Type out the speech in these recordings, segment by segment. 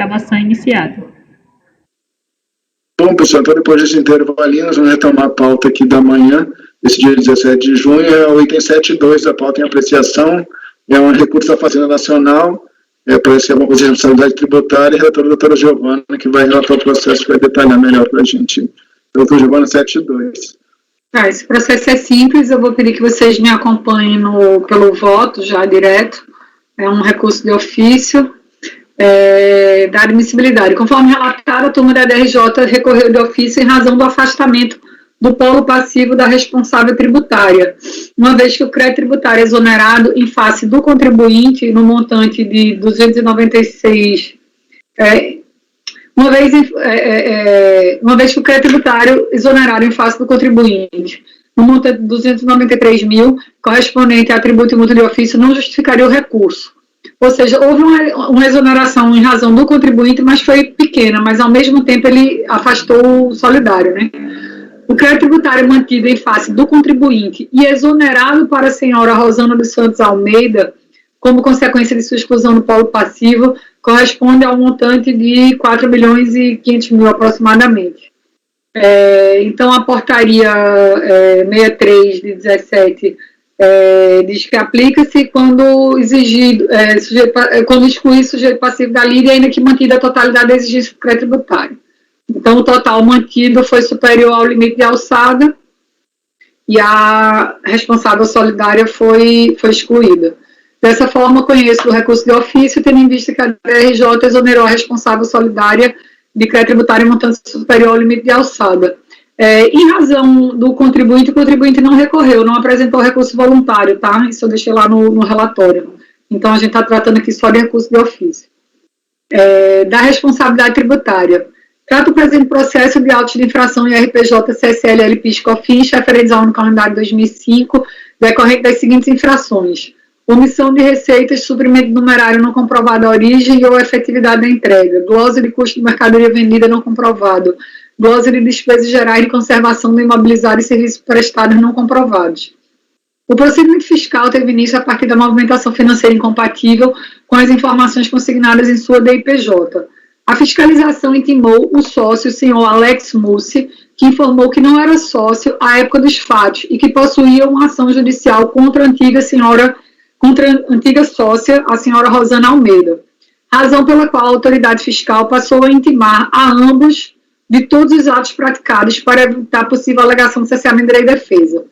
gravação iniciada. Bom, pessoal, então depois desse intervalinho, nós vamos retomar a pauta aqui da manhã, esse dia 17 de junho, é o item 7.2 da pauta em apreciação, é um recurso da Fazenda Nacional, parece que é uma coisa de responsabilidade tributária, e a relatora doutora Giovana, que vai relatar o processo, vai detalhar melhor para a gente. Doutora Giovana, 7.2. Esse processo é simples, eu vou pedir que vocês me acompanhem pelo voto, já direto. É um recurso de ofício da admissibilidade. Conforme relatado, a turma da DRJ recorreu de ofício em razão do afastamento do polo passivo da responsável tributária, uma vez que o crédito tributário é exonerado em face do contribuinte no montante de 296, uma vez que o crédito tributário exonerado em face do contribuinte no montante de 293 mil, correspondente a tributo e multa de ofício, não justificaria o recurso. Ou seja, houve uma exoneração em razão do contribuinte, mas foi pequena, mas ao mesmo tempo ele afastou o solidário, né? O crédito tributário mantido em face do contribuinte e exonerado para a senhora Rosana dos Santos Almeida, como consequência de sua exclusão no polo passivo, corresponde ao montante de 4 milhões e 500 mil aproximadamente. Então, a portaria 63 de 17 diz que aplica-se quando quando excluir sujeito passivo da lida, ainda que mantida a totalidade da exigência do crédito tributário. Então, o total mantido foi superior ao limite de alçada e a responsável solidária foi excluída. Dessa forma, conheço o recurso de ofício, tendo em vista que a DRJ exonerou a responsável solidária de crédito tributário em montante superior ao limite de alçada. Em razão do contribuinte, o contribuinte não recorreu, não apresentou recurso voluntário, tá? Isso eu deixei lá no relatório. Então, a gente está tratando aqui só de recurso de ofício. Da responsabilidade tributária. Trata o presente processo de autos de infração em RPJ, CSL, LPIS, COFINS, referentes ao ano calendário 2005, decorrente das seguintes infrações: omissão de receitas, suprimento numerário não comprovado a origem ou efetividade da entrega, glosa de custo de mercadoria vendida não comprovado, glosa de despesas gerais de conservação do imobilizado e serviços prestados não comprovados. O procedimento fiscal teve início a partir da movimentação financeira incompatível com as informações consignadas em sua DIPJ. A fiscalização intimou o sócio, o senhor Alex Mussi, que informou que não era sócio à época dos fatos e que possuía uma ação judicial contra a antiga sócia, a senhora Rosana Almeida, razão pela qual a autoridade fiscal passou a intimar a ambos de todos os atos praticados para evitar possível alegação de cesseamento de direito de defesa.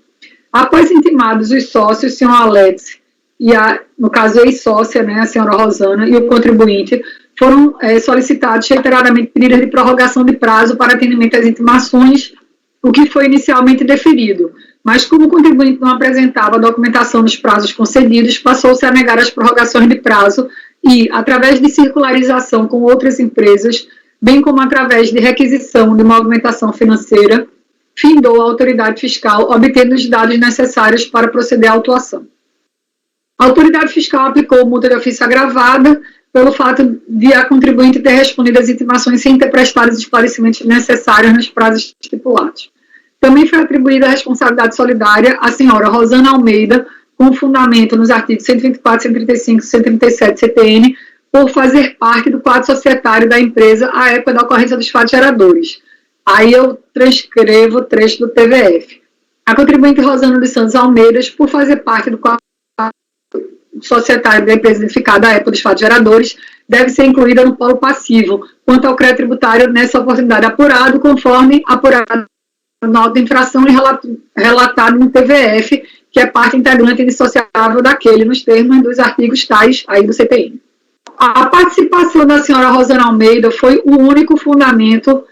Após intimados os sócios, o senhor Alex e no caso a ex-sócia, né, a senhora Rosana, e o contribuinte, foram solicitados reiteradamente pedidos de prorrogação de prazo para atendimento às intimações, o que foi inicialmente deferido. Mas, como o contribuinte não apresentava a documentação dos prazos concedidos, passou-se a negar as prorrogações de prazo e, através de circularização com outras empresas, bem como através de requisição de movimentação financeira, findou a autoridade fiscal, obtendo os dados necessários para proceder à autuação. A autoridade fiscal aplicou multa de ofício agravada pelo fato de a contribuinte ter respondido às intimações sem ter prestado os esclarecimentos necessários nos prazos estipulados. Também foi atribuída a responsabilidade solidária à senhora Rosana Almeida, com fundamento nos artigos 124, 135 e 137 CTN, por fazer parte do quadro societário da empresa à época da ocorrência dos fatos geradores. Aí eu transcrevo o trecho do TVF. A contribuinte Rosana dos Santos Almeida, por fazer parte do quadro societário da empresa identificada à época dos fatos geradores, deve ser incluída no polo passivo, quanto ao crédito tributário nessa oportunidade apurado, conforme apurado na nota de infração e relatado no TVF, que é parte integrante e indissociável daquele, nos termos dos artigos tais aí do CTN. A participação da senhora Rosana Almeida foi o único fundamento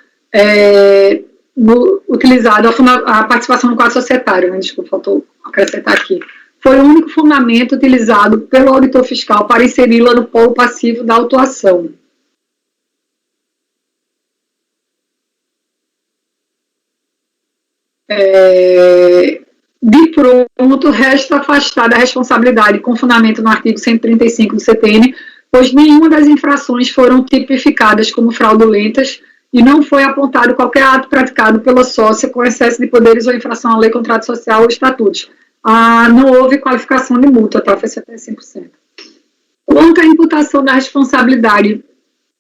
utilizado, a participação no quadro societário, né? Desculpa, faltou acrescentar aqui. Foi o único fundamento utilizado pelo auditor fiscal para inseri-la no polo passivo da autuação. De pronto, resta afastada a responsabilidade com fundamento no artigo 135 do CTN, pois nenhuma das infrações foram tipificadas como fraudulentas e não foi apontado qualquer ato praticado pela sócia com excesso de poderes ou infração à lei, contrato social ou estatutos. Não houve qualificação de multa, tá? Foi 75%. Quanto à imputação da responsabilidade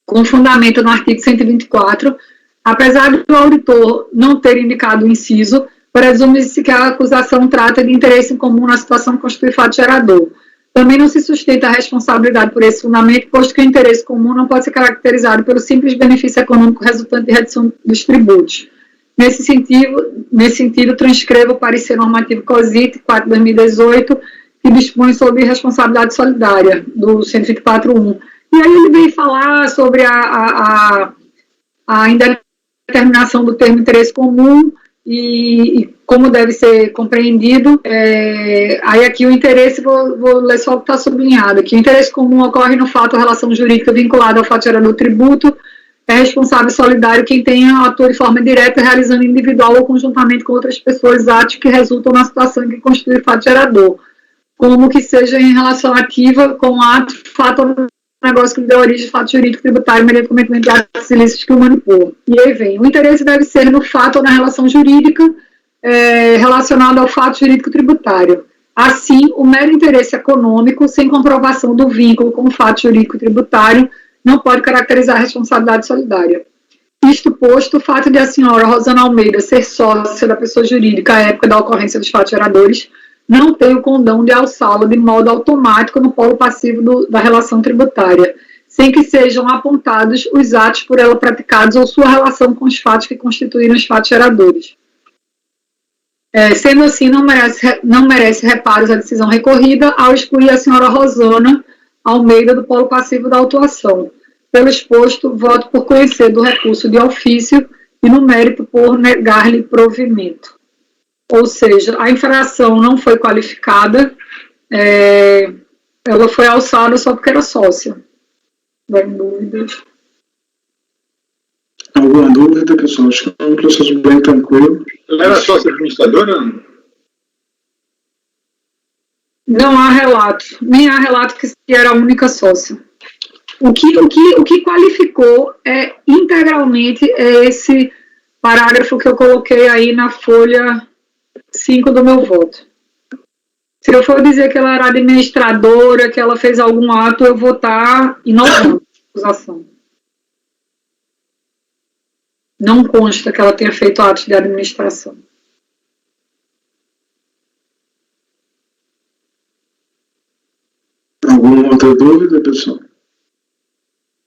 com fundamento no artigo 124, apesar do auditor não ter indicado o inciso, presume-se que a acusação trata de interesse em comum na situação que constitui fato gerador. Também não se sustenta a responsabilidade por esse fundamento, posto que o interesse comum não pode ser caracterizado pelo simples benefício econômico resultante de redução dos tributos. Nesse sentido, transcrevo o parecer normativo COSIT 4/2018, que dispõe sobre responsabilidade solidária, do 124.1. E aí ele veio falar sobre a indeterminação do termo interesse comum e como deve ser compreendido. Aí aqui o interesse, vou ler só o que está sublinhado, que o interesse comum ocorre no fato ou relação jurídica vinculada ao fato gerador do tributo, é responsável solidário quem tenha atua de forma direta, realizando individual ou conjuntamente com outras pessoas atos que resultam na situação que constitui fato gerador, como que seja em relação ativa com ato, fato ou negócio que deu origem a fato jurídico tributário mediante cometimento de atos ilícitos que o manipula. E aí vem, o interesse deve ser no fato ou na relação jurídica relacionada ao fato jurídico tributário. Assim, o mero interesse econômico, sem comprovação do vínculo com o fato jurídico tributário, não pode caracterizar a responsabilidade solidária. Isto posto, o fato de a senhora Rosana Almeida ser sócia da pessoa jurídica à época da ocorrência dos fatos geradores não tem o condão de alçá-la de modo automático no polo passivo da relação tributária, sem que sejam apontados os atos por ela praticados ou sua relação com os fatos que constituíram os fatos geradores. Sendo assim, não merece reparos a decisão recorrida ao excluir a senhora Rosana Almeida do polo passivo da autuação. Pelo exposto, voto por conhecer do recurso de ofício e no mérito por negar-lhe provimento. Ou seja, a infração não foi qualificada, ela foi alçada só porque era sócia. Tem dúvidas? Alguma dúvida, pessoal? Acho que é um processo bem tranquilo. Ela era sócia administradora? Não há relato, nem há relato que era a única sócia. O que qualificou integralmente esse parágrafo que eu coloquei aí na folha 5 do meu voto. Se eu for dizer que ela era administradora, que ela fez algum ato, eu vou estar inocente da acusação. Não consta que ela tenha feito atos de administração. Alguma outra dúvida, pessoal?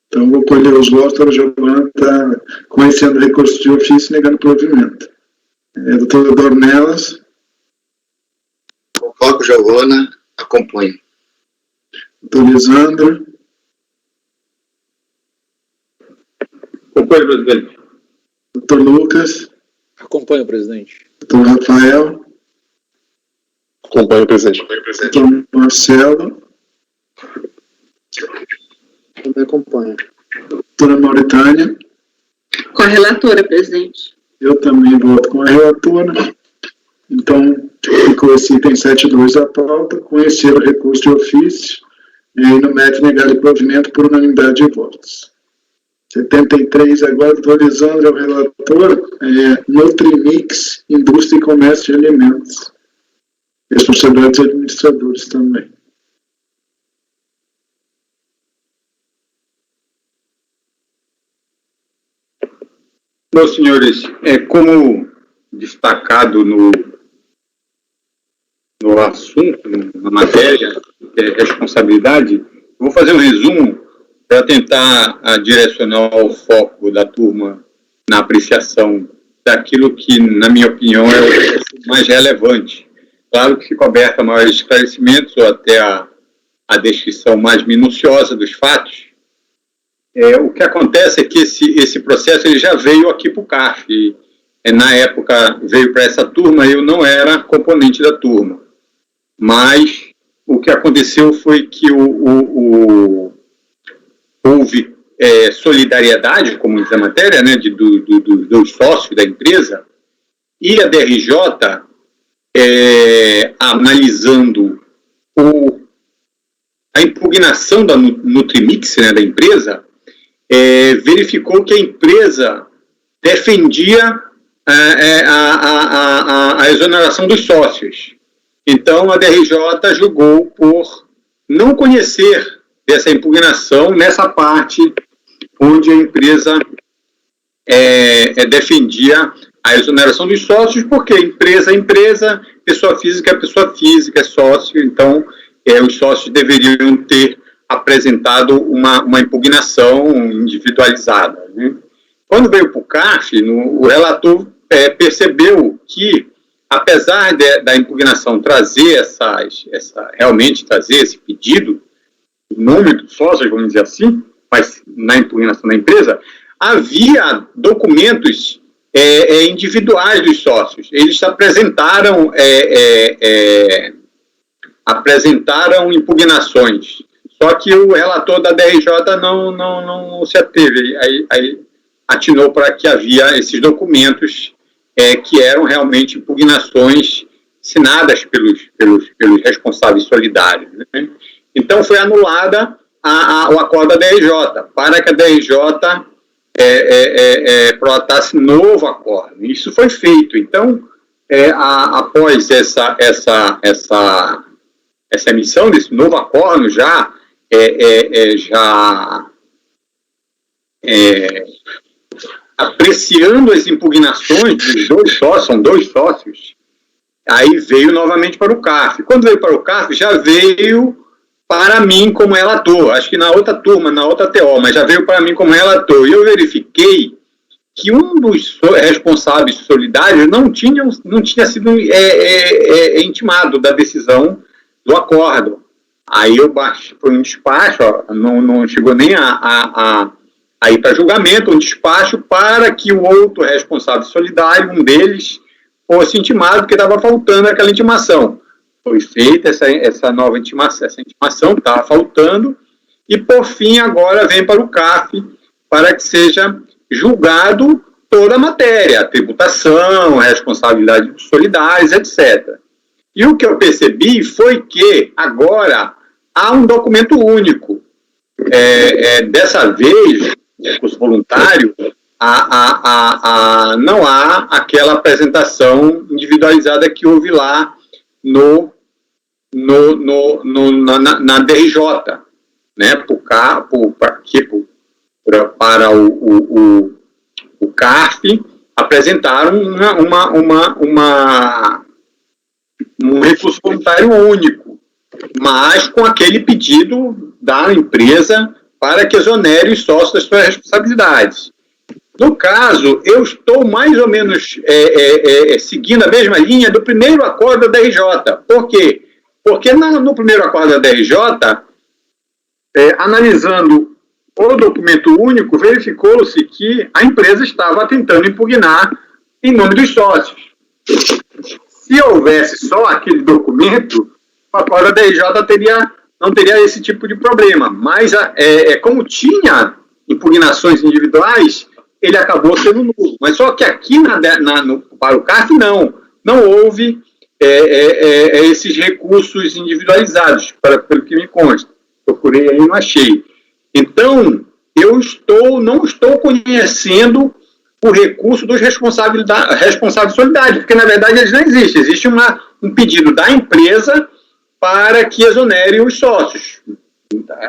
Então, vou colher os votos. A Giovana está conhecendo o recurso de ofício e negando provimento. Doutora Dornelas. Concordo, Giovana. Acompanho. Doutor Lisandro. Acompanho, presidente. Doutor Lucas. Acompanho, presidente. Doutor Rafael. Acompanho, presidente. Doutor Marcelo. Também acompanho. Doutora Mauritânia. Com a relatora, presidente. Eu também voto com a relatora. Então, ficou esse item 7.2 da pauta, conhecer o recurso de ofício e no mérito negar o provimento por unanimidade de votos. 73 agora, doutor Lisandro é o relator, Nutrimix, Indústria e Comércio de Alimentos. Responsabilidade dos administradores também. Meus senhores, como destacado no assunto, na matéria, responsabilidade, vou fazer um resumo para tentar direcionar o foco da turma na apreciação daquilo que, na minha opinião, é o mais relevante. Claro que ficou aberto a maiores esclarecimentos ou até a descrição mais minuciosa dos fatos. O que acontece é que esse processo ele já veio aqui para o CARF. E, na época, veio para essa turma, eu não era componente da turma. Mas o que aconteceu foi que houve solidariedade, como diz a matéria, né, dos sócios da empresa, e a DRJ, analisando a impugnação da Nutrimix, né, da empresa, verificou que a empresa defendia a exoneração dos sócios. Então, a DRJ julgou por não conhecer dessa impugnação nessa parte onde a empresa defendia a exoneração dos sócios, porque empresa é empresa, pessoa física é sócio, então os sócios deveriam ter apresentado uma impugnação individualizada, né? Quando veio para o CARF, o relator percebeu que, apesar da impugnação trazer realmente trazer esse pedido, o número de sócios, vamos dizer assim, mas na impugnação da empresa, havia documentos individuais dos sócios. Eles apresentaram impugnações, só que o relator da DRJ não se ateve, aí atinou para que havia esses documentos que eram realmente impugnações assinadas pelos responsáveis solidários, né? Então foi anulada o acordo da DRJ, para que a DRJ protasse novo acordo. Isso foi feito. Então, após essa emissão desse novo acordo, apreciando as impugnações dos dois sócios, são dois sócios, aí veio novamente para o CARF. Quando veio para o CARF, já veio para mim como relator, acho que na outra turma, na outra TO, mas já veio para mim como relator. E eu verifiquei que um dos responsáveis solidários não tinha sido intimado da decisão do acordo. Aí foi um despacho, não chegou nem a ir para julgamento, um despacho para que o outro responsável solidário, um deles, fosse intimado, porque estava faltando aquela intimação. Foi feita essa nova intimação, essa intimação estava faltando, e por fim agora vem para o CARF para que seja julgado toda a matéria, a tributação, a responsabilidade dos solidários, etc. E o que eu percebi foi que agora há um documento único. Dessa vez, recurso voluntário, não há aquela apresentação individualizada que houve lá na DRJ, né? Para o CARF apresentaram um recurso voluntário único, mas com aquele pedido da empresa para que exonere os sócios das suas responsabilidades. No caso, eu estou mais ou menos seguindo a mesma linha do primeiro acordo da DRJ. Por quê? Porque no primeiro acordo da DRJ, analisando o documento único, verificou-se que a empresa estava tentando impugnar em nome dos sócios. Se houvesse só aquele documento, o acordo da DRJ não teria esse tipo de problema. Mas, como tinha impugnações individuais, ele acabou sendo nulo. Mas só que aqui para o CARF não houve esses recursos individualizados, pelo que me consta. Procurei aí e não achei. Então, eu não estou conhecendo o recurso dos responsáveis solidários, porque, na verdade, eles não existem. Existe um pedido da empresa para que exonere os sócios.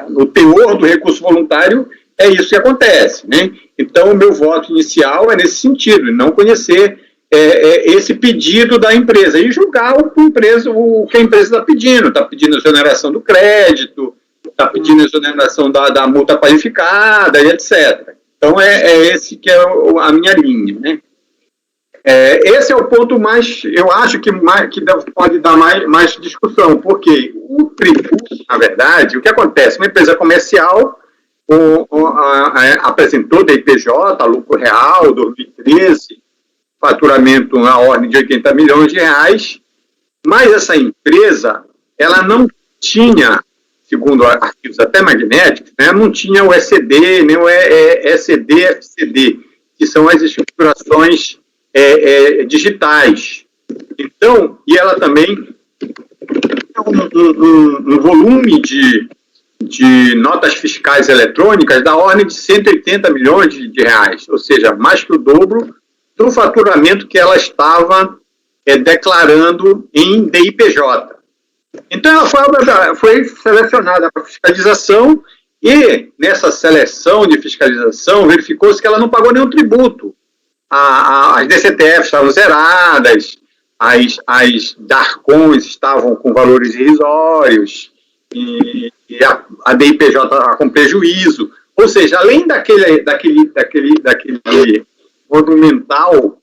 No teor do recurso voluntário, é isso que acontece, né? Então, o meu voto inicial é nesse sentido, não conhecer esse pedido da empresa e julgar o que a empresa está pedindo exoneração do crédito, está pedindo exoneração da multa qualificada e etc. Então, esse que é a minha linha, né? Esse é o ponto eu acho que pode dar mais discussão, porque o tributo, na verdade, o que acontece? Uma empresa comercial apresentou DIPJ, lucro real, 2013, faturamento na ordem de 80 milhões de reais, mas essa empresa, ela não tinha, segundo artigos até magnéticos, né, não tinha o ECD, nem o ECD, FCD, que são as estruturações digitais. Então, e ela também tem um volume de notas fiscais eletrônicas da ordem de 180 milhões de reais, ou seja, mais que o dobro do faturamento que ela estava declarando em DIPJ. Então, ela foi selecionada para fiscalização E, nessa seleção de fiscalização, verificou-se que ela não pagou nenhum tributo. As DCTFs estavam zeradas, as DARCONs estavam com valores irrisórios, e a DIPJ estava com prejuízo. Ou seja, além daquele monumental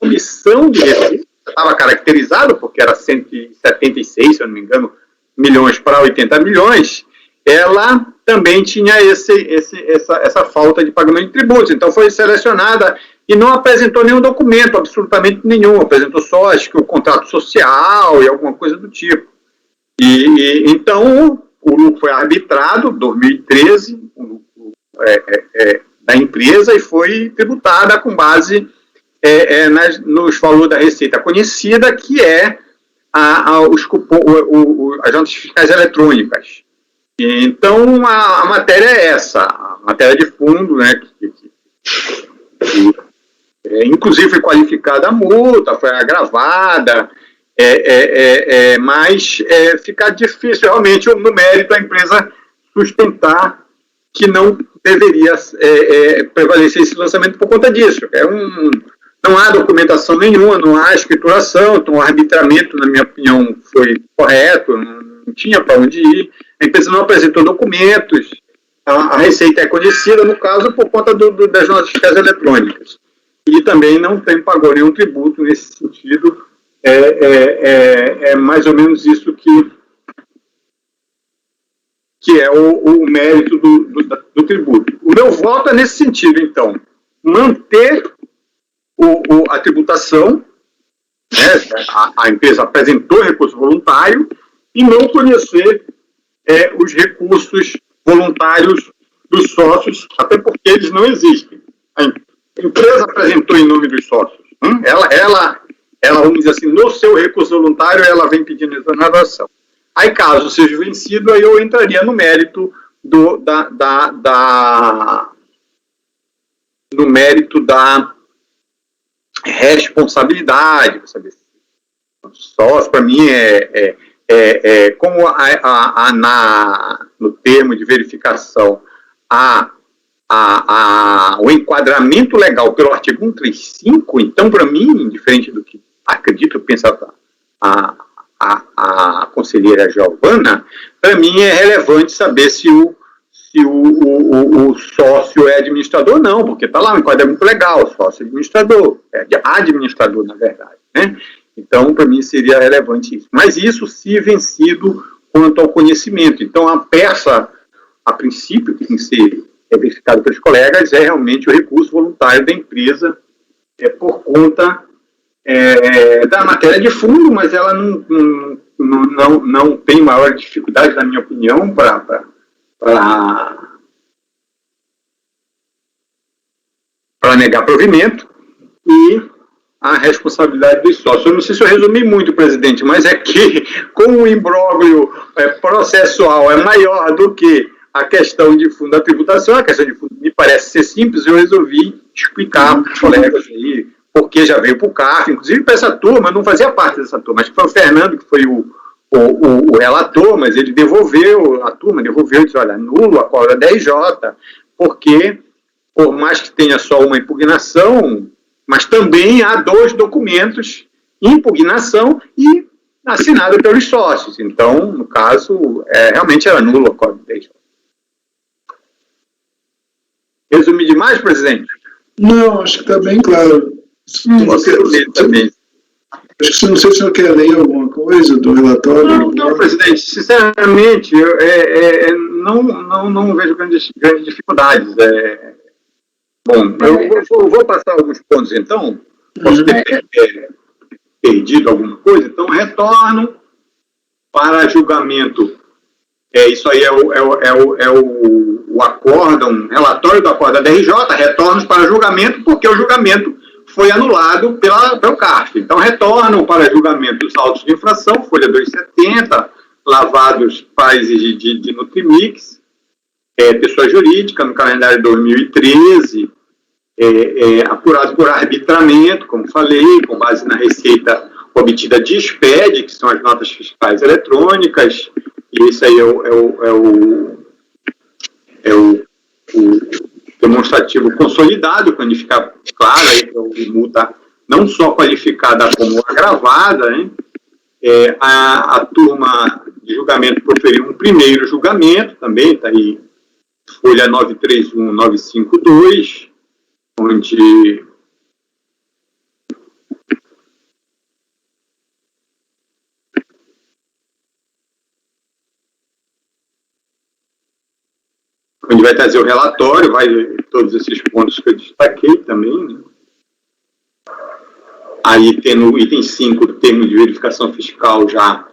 omissão de receita, estava caracterizado, porque era 176, se eu não me engano, milhões para 80 milhões, ela também tinha essa falta de pagamento de tributos. Então, foi selecionada e não apresentou nenhum documento, absolutamente nenhum. Apresentou só, acho que, o contrato social e alguma coisa do tipo. Então, o lucro foi arbitrado, 2013, da empresa, e foi tributada com base nos valores da receita conhecida, que é as notas fiscais eletrônicas. Então, a matéria é essa, a matéria de fundo, né, inclusive foi qualificada a multa, foi agravada, mas fica difícil realmente no mérito a empresa sustentar que não deveria prevalecer esse lançamento por conta disso. Não há documentação nenhuma, não há escrituração, então o arbitramento, na minha opinião, foi correto, não tinha para onde ir, a empresa não apresentou documentos, a receita é conhecida, no caso, por conta das notas fiscais eletrônicas. E também não pagou nenhum tributo nesse sentido, é mais ou menos isso que é o mérito do tributo. O meu voto é nesse sentido, então, manter a tributação, né, a empresa apresentou recurso voluntário, e não conhecer os recursos voluntários dos sócios, até porque eles não existem. A empresa apresentou em nome dos sócios. Ela, vamos dizer assim, no seu recurso voluntário, ela vem pedindo exoneração. Aí, caso seja vencido, aí eu entraria no mérito no mérito da responsabilidade. Sabe? Sócio, para mim, como no termo de verificação, o enquadramento legal pelo artigo 135, então, para mim, diferente do que acredito, pensava a conselheira Giovana, para mim é relevante saber se o sócio é administrador ou não, porque está lá um enquadramento legal, sócio administrador, administrador, na verdade, né? Então, para mim, seria relevante isso. Mas isso se vencido quanto ao conhecimento. Então, a peça, a princípio, que tem que ser verificado pelos colegas, é realmente o recurso voluntário da empresa, por conta da matéria de fundo, mas ela não tem maior dificuldade, na minha opinião, para negar provimento, e a responsabilidade dos sócios. Eu não sei se eu resumi muito, presidente, mas é que, como o imbróglio processual é maior do que a questão de fundo da tributação, a questão de fundo me parece ser simples, eu resolvi explicar para os colegas aí, porque já veio para o CARF, inclusive para essa turma, não fazia parte dessa turma, acho que foi o Fernando que foi o relator, mas ele devolveu, a turma devolveu, disse, olha, nulo a cobra da RJ, porque, por mais que tenha só uma impugnação, mas também há 2 documentos, impugnação e assinado pelos sócios. Então, no caso, realmente era nulo a cobra da RJ. Resumi demais, presidente? Não, acho que está bem claro. Também. Acho que não sei se o senhor quer ler alguma coisa do relatório. Não, presidente, sinceramente, não vejo grandes dificuldades. Bom, eu vou passar alguns pontos, então. Posso ter perdido alguma coisa? Então, retorno para julgamento. Isso aí é o acórdão, relatório do acórdão da RJ, retornos para julgamento, porque o julgamento foi anulado pelo CARF. Então, retornam para julgamento os autos de infração, folha 270, lavados pais de Nutrimix, pessoa jurídica, no calendário de 2013, apurado por arbitramento, como falei, com base na receita obtida de SPED, que são as notas fiscais eletrônicas, e isso aí o demonstrativo consolidado, quando ficar claro aí que o multa não só qualificada como agravada, né? A turma de julgamento proferiu um primeiro julgamento, também está aí, folha 931952, onde vai trazer o relatório, vai todos esses pontos que eu destaquei também, né? Aí tem no item 5, o termo de verificação fiscal já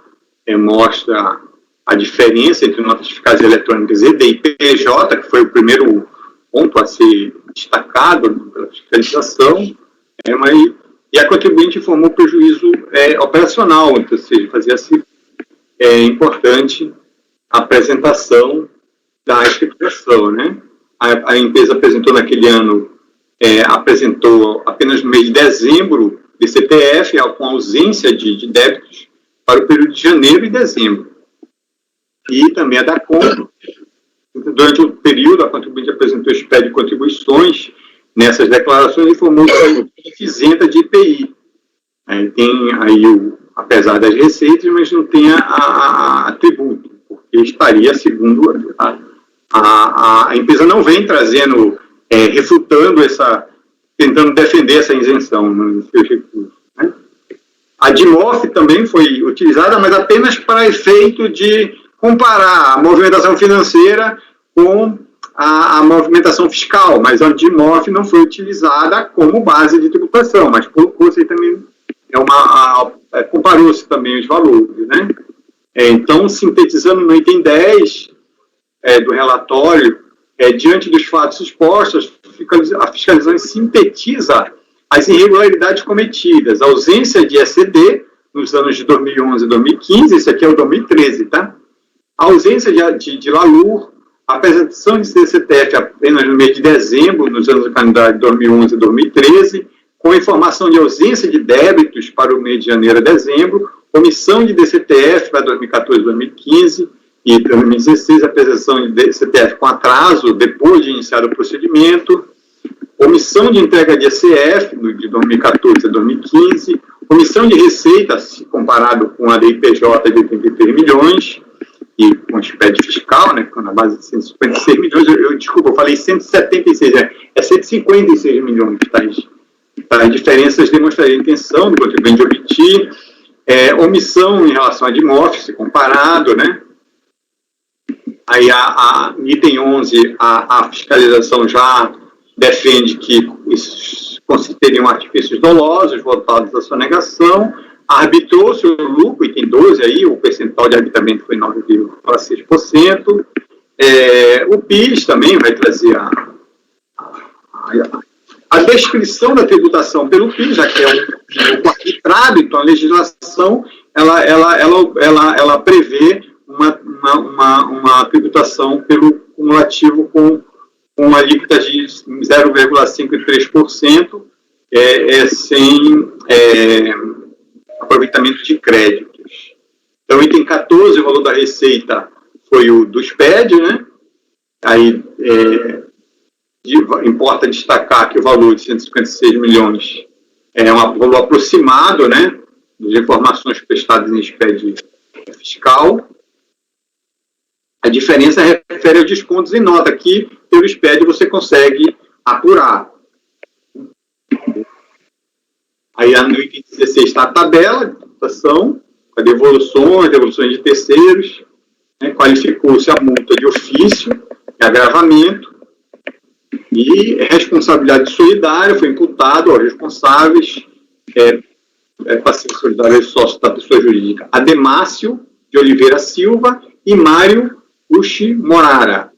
mostra a diferença entre notas fiscais eletrônicas e DIPJ, que foi o primeiro ponto a ser destacado pela fiscalização, e a contribuinte informou prejuízo operacional, então, ou seja, fazia-se importante a apresentação da escrituração, né? A empresa apresentou naquele ano, apresentou apenas no mês de dezembro de CPF, com ausência de débitos para o período de janeiro e dezembro. E também a da conta. Durante o período, a contribuinte apresentou SPED de contribuições nessas declarações e informou que é isenta de IPI. Tem aí, apesar das receitas, mas não tem a tributo, porque estaria, segundo a empresa não vem trazendo, refutando tentando defender essa isenção nos seus recursos, né? A DIMOF também foi utilizada, mas apenas para efeito de comparar a movimentação financeira com a movimentação fiscal, mas a DIMOF não foi utilizada como base de tributação, mas colocou-se aí também, comparou-se também os valores, né? Então, sintetizando no item 10 do relatório, diante dos fatos expostos, a fiscalização sintetiza as irregularidades cometidas, a ausência de ECD nos anos de 2011 e 2015, esse aqui é o 2013, tá? A ausência de LALUR, a apresentação de CCTF apenas no mês de dezembro, nos anos do calendário de 2011 e 2013, com informação de ausência de débitos para o mês de janeiro a dezembro, omissão de DCTF para 2014 e 2015, e 2016, a apresentação de DCTF com atraso depois de iniciado o procedimento, omissão de entrega de ECF de 2014 a 2015, omissão de receita, comparado com a DIPJ de 83 milhões, e com o SPED fiscal, né, na base de 156 milhões, desculpa, eu falei 176, é 156 milhões, as diferenças demonstrariam a intenção do contribuinte de omitir, omissão em relação à DIMOF, se comparado, né? Aí, item 11, a fiscalização já defende que isso teriam artifícios dolosos voltados à sonegação, arbitrou-se o lucro, item 12, aí, o percentual de arbitramento foi 9,6%, o PIS também vai trazer a descrição da tributação pelo PIS, já que é um arbitrado, então a legislação, ela prevê uma tributação pelo cumulativo com uma alíquota de 0,5% e 3%, sem aproveitamento de créditos. Então, item 14, o valor da receita foi o do SPED, né? Aí, importa destacar que o valor de 156 milhões é um valor aproximado, né, das informações prestadas em SPED fiscal. A diferença refere aos descontos em nota, que pelo SPED você consegue apurar. Aí no item 16 está a tabela de tributação, com devoluções de terceiros, né, qualificou-se a multa de ofício, agravamento, e responsabilidade solidária foi imputado aos responsáveis, passivo solidário e sócio da pessoa jurídica Ademácio de Oliveira Silva e Mário Uchi Morara,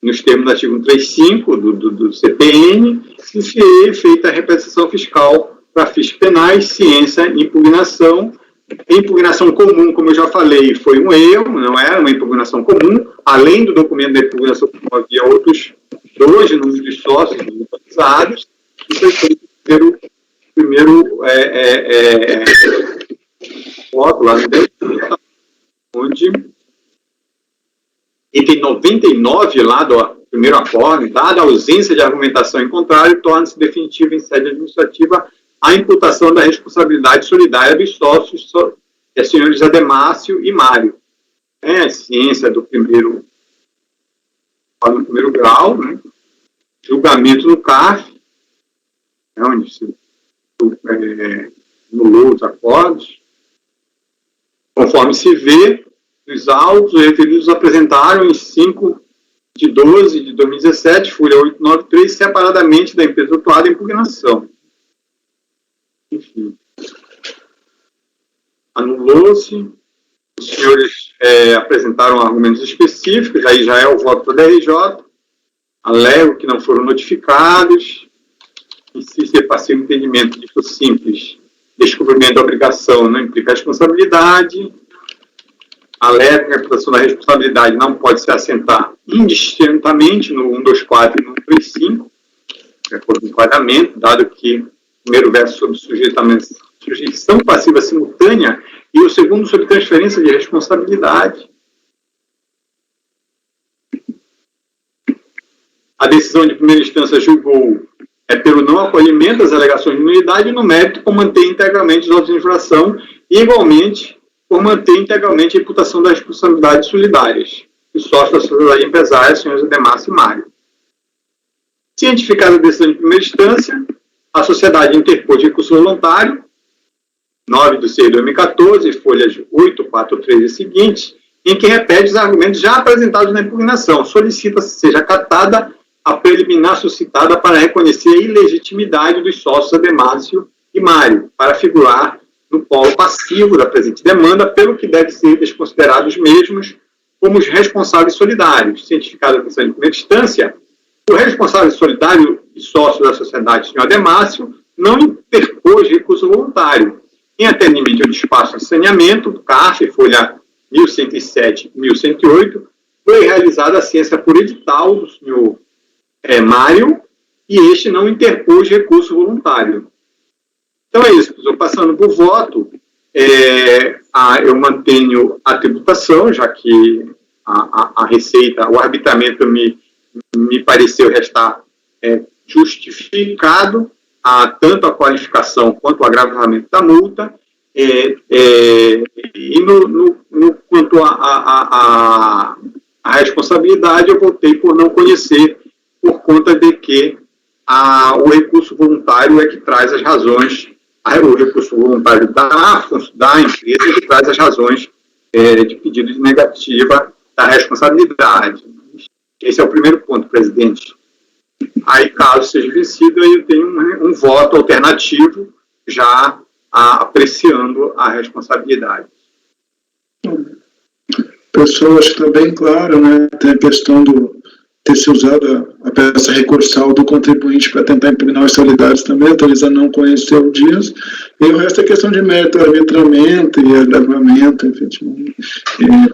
nos termos do artigo 135 do CPN, e feita a representação fiscal para fins penais, ciência e impugnação. A impugnação comum, como eu já falei, foi um erro, não era uma impugnação comum. Além do documento da impugnação comum, havia outros 2 números de sócios utilizados, e foi feito o primeiro voto lá no onde item 99 lá primeiro acórdão, dada a ausência de argumentação em contrário, torna-se definitiva em sede administrativa a imputação da responsabilidade solidária dos sócios, senhores Ademácio e Mário. É a ciência do primeiro grau, né? Julgamento no CARF, onde se anulou os acordos. Conforme se vê, os autos, os referidos apresentaram em 5 de 12 de 2017, folha 893, separadamente da empresa autuada em impugnação. Enfim. Anulou-se. Os senhores apresentaram argumentos específicos, aí já é o voto da DRJ, alego que não foram notificados, insiste em passivo entendimento de que o simples descobrimento da obrigação não implica responsabilidade, alego que a imputação da responsabilidade não pode se assentar indistintamente no 124 e no 135, de acordo com o enquadramento, dado que o primeiro verso sobre sujeição passiva simultânea e o segundo sobre transferência de responsabilidade. A decisão de primeira instância julgou pelo não acolhimento das alegações de nulidade e no mérito por manter integralmente os autos de infração e, igualmente, por manter integralmente a imputação das responsabilidades solidárias dos sócios da sociedade empresária, senhores Ademácio e Mário. Cientificada a decisão de primeira instância, a sociedade interpôs recurso voluntário, 9 de 6 de 2014, folhas 8, 4, 3 e seguintes, em que repete os argumentos já apresentados na impugnação. Solicita-se seja acatada a preliminar suscitada para reconhecer a ilegitimidade dos sócios Ademácio e Mário, para figurar no polo passivo da presente demanda, pelo que deve ser desconsiderados mesmos como os responsáveis solidários. Cientificada a decisão de primeira instância, o responsável solidário e sócio da sociedade, senhor Ademácio, não interpôs recurso voluntário. Em atendimento ao despacho de saneamento do CARF, folha 1107 e 1108, foi realizada a ciência por edital do senhor Mário, e este não interpôs recurso voluntário. Então é isso, estou passando por voto. Eu mantenho a tributação, já que a receita, o arbitramento me pareceu restar justificado, tanto a qualificação quanto o agravamento da multa, e quanto a responsabilidade, eu votei por não conhecer, por conta de que o recurso voluntário é que traz as razões, o recurso voluntário da empresa é que traz as razões de pedido de negativa da responsabilidade. Esse é o primeiro ponto, presidente. Aí, caso seja vencido, eu tenho um voto alternativo, já apreciando a responsabilidade. Pessoal, acho que está bem claro, né? Tem a questão do ter se usado a peça recursal do contribuinte para tentar impugnar os solidários também, autoriza não conhecer o Dias, e o resto é questão de mérito, arbitramento e agravamento, enfim,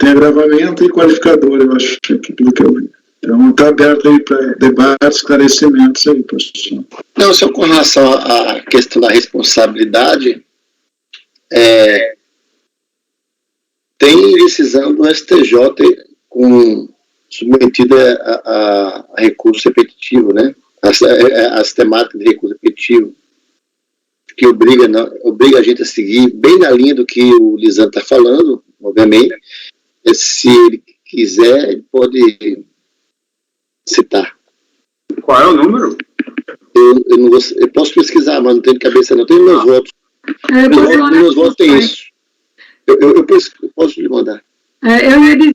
tem agravamento e qualificador, eu acho, pelo que eu vi. Então, está aberto aí para debates, esclarecimentos aí, professor. Não, só com relação à questão da responsabilidade, tem decisão do STJ submetida a recurso repetitivo, né? As temáticas de recurso repetitivo, que obriga a gente a seguir bem na linha do que o Lisandro está falando, obviamente. Se ele quiser, ele pode citar. Qual é o número? Eu posso pesquisar, mas não tenho de cabeça, não. Tenho meus votos. Meus votos tem isso. Eu posso lhe mandar. Eu ia dizer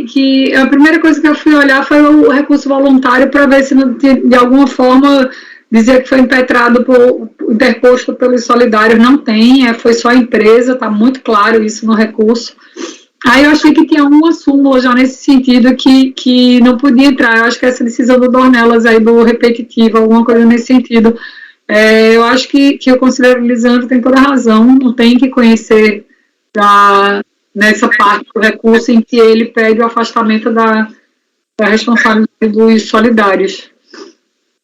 que a primeira coisa que eu fui olhar foi o recurso voluntário para ver se de alguma forma dizer que foi interposto pelos solidários. Não tem, foi só a empresa, está muito claro isso no recurso. Aí eu achei que tinha uma súmula já nesse sentido que não podia entrar. Eu acho que essa decisão do Dornelas aí do repetitivo, alguma coisa nesse sentido. Eu acho que eu considero o Lisandro tem toda a razão, não tem que conhecer nessa parte do recurso em que ele pede o afastamento da responsabilidade dos solidários.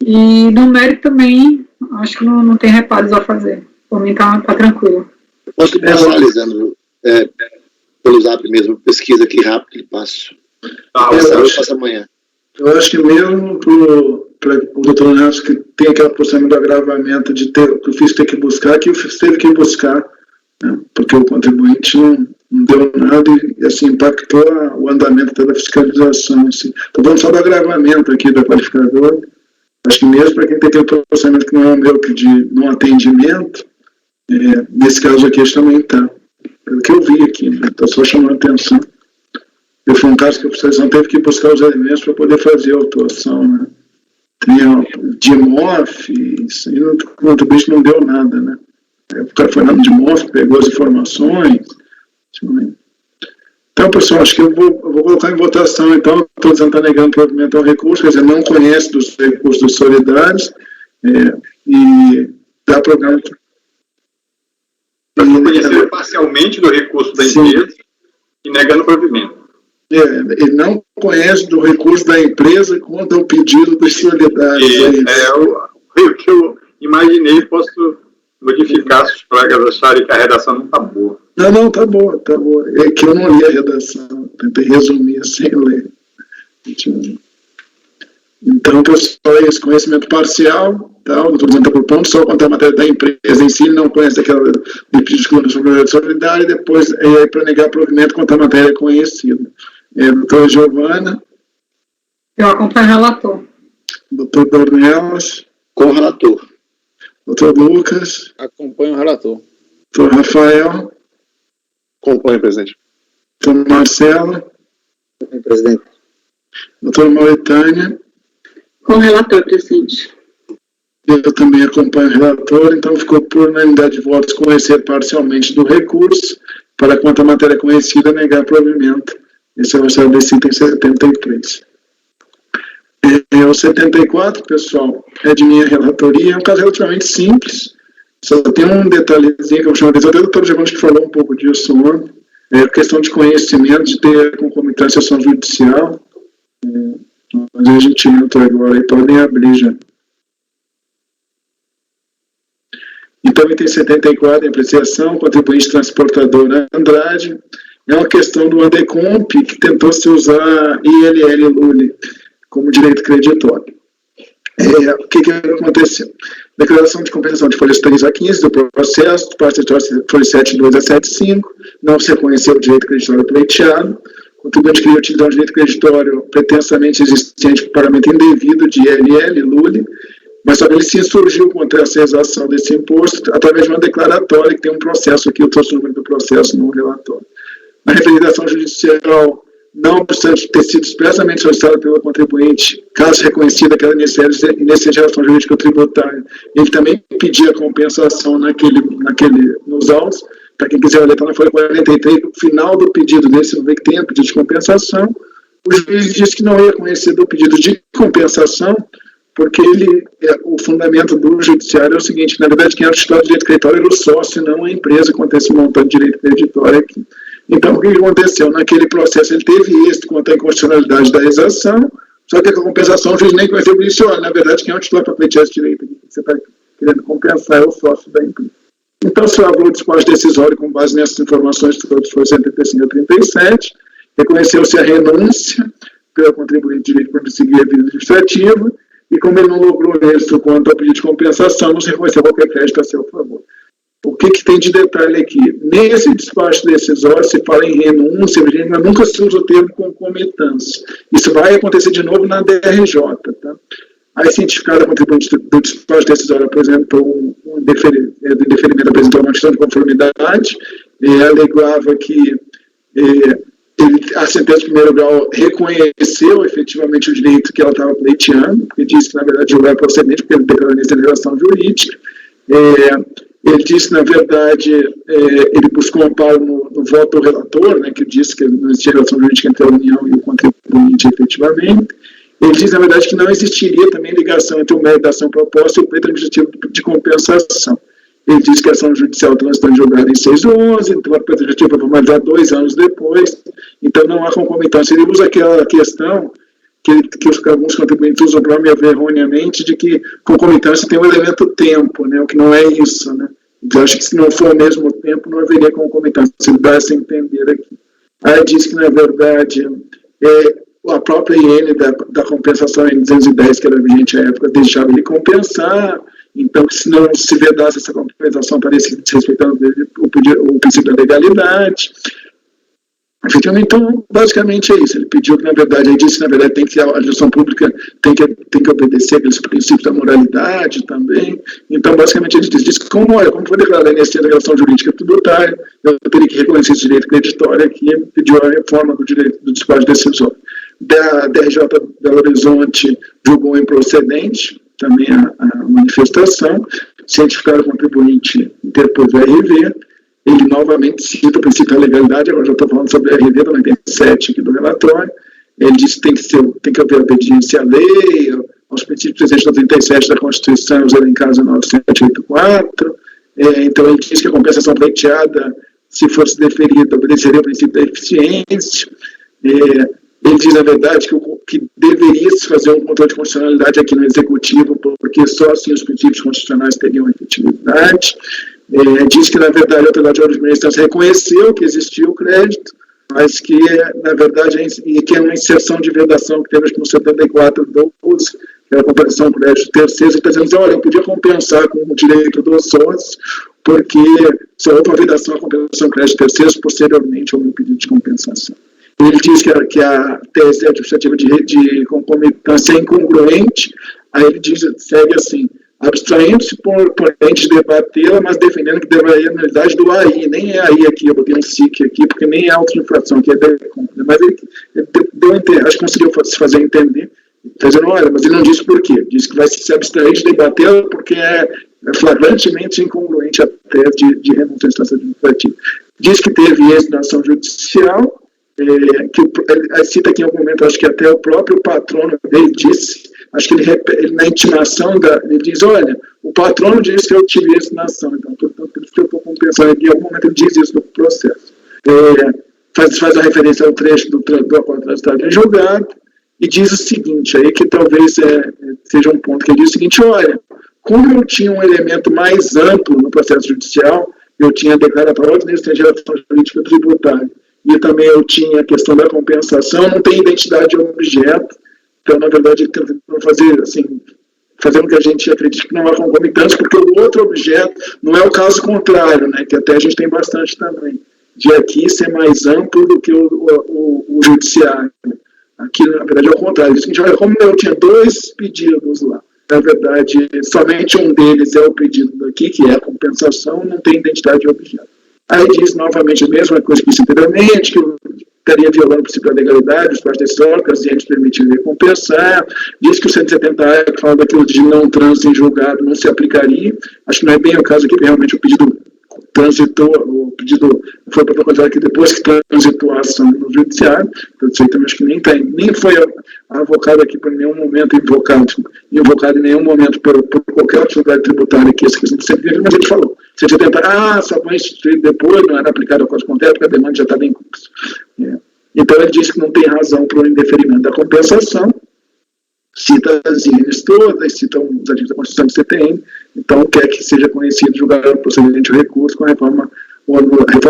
E no mérito também, acho que não tem reparos a fazer. Por mim tá tranquilo. Posso passar, Lisandro, pelo Zap mesmo, pesquisa aqui rápido que passo. Eu passo amanhã. Eu acho que mesmo para o doutor Nelson, que tem aquela posição do agravamento de ter, que o fisco tem que buscar, que o fisco teve que buscar, né, porque o contribuinte não deu nada e assim, impactou o andamento da fiscalização. Assim. Estou falando só do agravamento aqui da qualificadora. Acho que mesmo para quem tem aquele processamento que não é o meu, que de não atendimento, nesse caso aqui, também está. Pelo que eu vi aqui, estou só chamando a atenção. Foi um caso que a fiscalização teve que buscar os elementos para poder fazer a autuação. Né? Tem de MOF, isso aí o contribuinte não deu nada. Né? O cara foi lá no DIMOF, pegou as informações. Então, pessoal, acho que eu vou colocar em votação, então, estou dizendo que está negando provimento ao recurso, quer dizer, não conhece dos recursos dos solidários, e dá problema. Para conhecer parcialmente do recurso da empresa e negando provimento. Ele não conhece do recurso da empresa quanto ao pedido dos solidários. O que eu imaginei, posso modificar se os colegas acharem que a redação não está boa. Não, tá boa. É que eu não li a redação, tentei resumir sem ler. Então, pessoal, esse conhecimento parcial, tá? O doutor está propondo, só quanto à matéria da empresa em si, ele não conhece aquela de pedido de colaboração solidária, e depois para negar provimento quanto à matéria conhecida. Doutora Giovana. Eu acompanho o relator. Doutor Dornelas. Com o relator. Doutor Lucas. Acompanho o relator. Doutor Rafael. Acompanho, presidente. Doutor Marcelo. Acompanho, presidente. Doutora Mauritânia. Com o relator, presidente. Eu também acompanho o relator, então ficou por unanimidade de votos conhecer parcialmente do recurso, para quanto à matéria conhecida, negar provimento. Esse é o estabelecido em 73. O 74, pessoal, é de minha relatoria, é um caso relativamente simples, só tem um detalhezinho que eu chamo de atenção, até o doutor Giovanni que falou um pouco disso ontem, a questão de conhecimento, de ter concomitância à ação judicial, mas a gente entra agora e podem abrir já. Então, item 74, apreciação, contribuinte transportador Andrade, é uma questão do ADECOMP, que tentou se usar ILL Lully como direito creditório. O que aconteceu? Declaração de compensação de folhas 3 a 15 do processo, parte de folhas 7.2 a 7.5, não se reconheceu o direito creditório pleiteado, o contribuinte queria utilizar o direito creditório pretensamente existente para pagamento indevido de ILL Lully, mas só que ele se insurgiu contra essa exação desse imposto através de uma declaratória, que tem um processo aqui, eu trouxe o número do processo no relatório. A referida ação judicial, não obstante ter sido expressamente solicitada pelo contribuinte, caso reconhecida aquela iniciação jurídica ou tributária, ele também pedia compensação nos autos. Para quem quiser olhar, está na folha 43, no final do pedido desse, não vê que tem o pedido de compensação, o juiz disse que não ia conhecer do pedido de compensação, porque o fundamento do judiciário é o seguinte, na verdade, quem era o titular do direito creditório era o sócio, não a empresa, quanto a esse montante de direito creditório aqui. Então, o que aconteceu? Naquele processo, ele teve êxito quanto à inconstitucionalidade da exação, só que a compensação, o juiz nem conheceu e disse, olha, na verdade, quem é o titular para pleitear esse direito que você está querendo compensar é o sócio da empresa. Então, se lavrou o despacho decisório com base nessas informações, todas foram 135 a 37, reconheceu-se a renúncia pelo contribuinte de direito por seguir a vida administrativa, e como ele não logrou êxito quanto ao pedido de compensação, não se reconheceu qualquer crédito a seu favor. O que tem de detalhe aqui? Nesse despacho decisório se fala em renúncia, mas nunca se usa o termo concomitância. Isso vai acontecer de novo na DRJ. Tá? A cientificada contribuinte do despacho decisório apresentou um indeferimento, apresentou uma questão de conformidade, alegava que a sentença de primeiro grau reconheceu efetivamente o direito que ela estava pleiteando, porque disse que, na verdade, o é procedente, porque ele declarou nessa relação jurídica. Ele disse, na verdade, ele buscou um amparo no voto do relator, né, que disse que não existia relação jurídica entre a União e o contribuinte, efetivamente. Ele diz, na verdade, que não existiria também ligação entre o mérito da ação proposta e o pleito administrativo de compensação. Ele diz que a ação judicial transitante julgada em 6/11, então a pleito administrativo foi formalizada 2 anos depois, então não há concomitância. Ele usa aquela questão que alguns contribuintes usam para me ver erroneamente, de que concomitância tem um elemento tempo, né, o que não é isso, né. Eu acho que se não for ao mesmo tempo, não haveria concomitância, se dá a entender aqui. Aí diz que, na verdade, a própria IN da compensação em 210, que era vigente à época, deixava ele compensar. Então, se não se vedasse essa compensação, parecia desrespeitando o princípio da legalidade. Efetivamente, então, basicamente é isso. Ele pediu que, na verdade, ele disse que, na verdade, tem que a gestão pública tem que obedecer aqueles princípios da moralidade também. Então, basicamente, ele disse que, como foi declarada a anistia da relação jurídica tributária, eu teria que reconhecer esse direito creditório aqui, pediu a reforma do direito do despacho decisório. Da DRJ Belo Horizonte julgou improcedente também a manifestação, cientificar o contribuinte interpôs o RV. Ele novamente cita o princípio da legalidade, agora já estou falando sobre o RV da 97 aqui do relatório. Ele diz que tem que haver obediência à lei, aos princípios presentes na 37 da Constituição, os elencados em 9784. Então, ele diz que a compensação pleiteada, se fosse deferida, obedeceria ao princípio da eficiência. Ele diz, na verdade, que deveria se fazer um controle de constitucionalidade aqui no Executivo, porque só assim os princípios constitucionais teriam efetividade. Diz que, na verdade, a autoridade de primeira instância reconheceu que existia o crédito, mas que, na verdade, que é uma inserção de vedação que temos no 74.12, que é a compensação do crédito terceiro, está dizendo, olha, eu podia compensar com o direito dos sócios, porque se houve uma vedação, a compensação do crédito terceiro, posteriormente houve um pedido de compensação. Ele diz que a tese administrativa de concomitância é incongruente, aí ele segue assim, abstraindo-se por ente debatê-la, mas defendendo que deveria a análise do AI, nem é AI aqui, eu botei um SIC aqui, porque nem é auto-infração, que é mas ele deu, acho que conseguiu se fazer entender, dizendo, olha, mas ele não disse por quê, disse que vai se abstrair de debatê-la porque é flagrantemente incongruente a tese de renúncia à instância administrativa. Diz que teve êxito na ação judicial, que ele cita aqui em algum momento, acho que até o próprio patrono dele disse, acho que ele na intimação, ele diz, olha, o patrono disse que eu tive êxito na ação, então, portanto, por isso que eu estou compensando aqui, em algum momento ele diz isso no processo. Faz a referência ao trecho do acordo transitado em julgado, e diz o seguinte, aí que talvez seja um ponto, que ele diz o seguinte, olha, como eu tinha um elemento mais amplo no processo judicial, eu tinha declarado para outros de relação jurídica tributária, e também eu tinha a questão da compensação, não tem identidade de objeto, então, na verdade, ele tenta fazer, assim, fazer com que a gente acredite que não há concomitância, porque o outro objeto não é o caso contrário, né, que até a gente tem bastante também, de aqui ser mais amplo do que o judiciário. Aqui, na verdade, é o contrário. Diz que, olha, como eu tinha 2 pedidos lá, na verdade, somente um deles é o pedido daqui, que é a compensação, não tem identidade de objeto. Aí diz novamente a mesma coisa que disse anteriormente, que estaria violando o princípio da legalidade, os partes decisórios, e eles permitiriam compensar. Diz que o 170A, que fala daquilo de não trânsito em julgado, não se aplicaria. Acho que não é bem o caso aqui, porque realmente o pedido transitou, o pedido foi protocolizado aqui depois que transitou a ação no judiciário, então isso aí também acho que nem foi avocado aqui por nenhum momento, invocado em nenhum momento por qualquer autoridade tributária que essa questão sempre vive, mas ele falou, 170, só foi instituído depois, não era aplicado ao Código Contrário, porque a demanda já estava em curso. Então ele disse que não tem razão para o indeferimento da compensação, cita as INs todas, cita os artigos da Constituição do CTN, então quer que seja conhecido julgar o procedimento de recurso com a reforma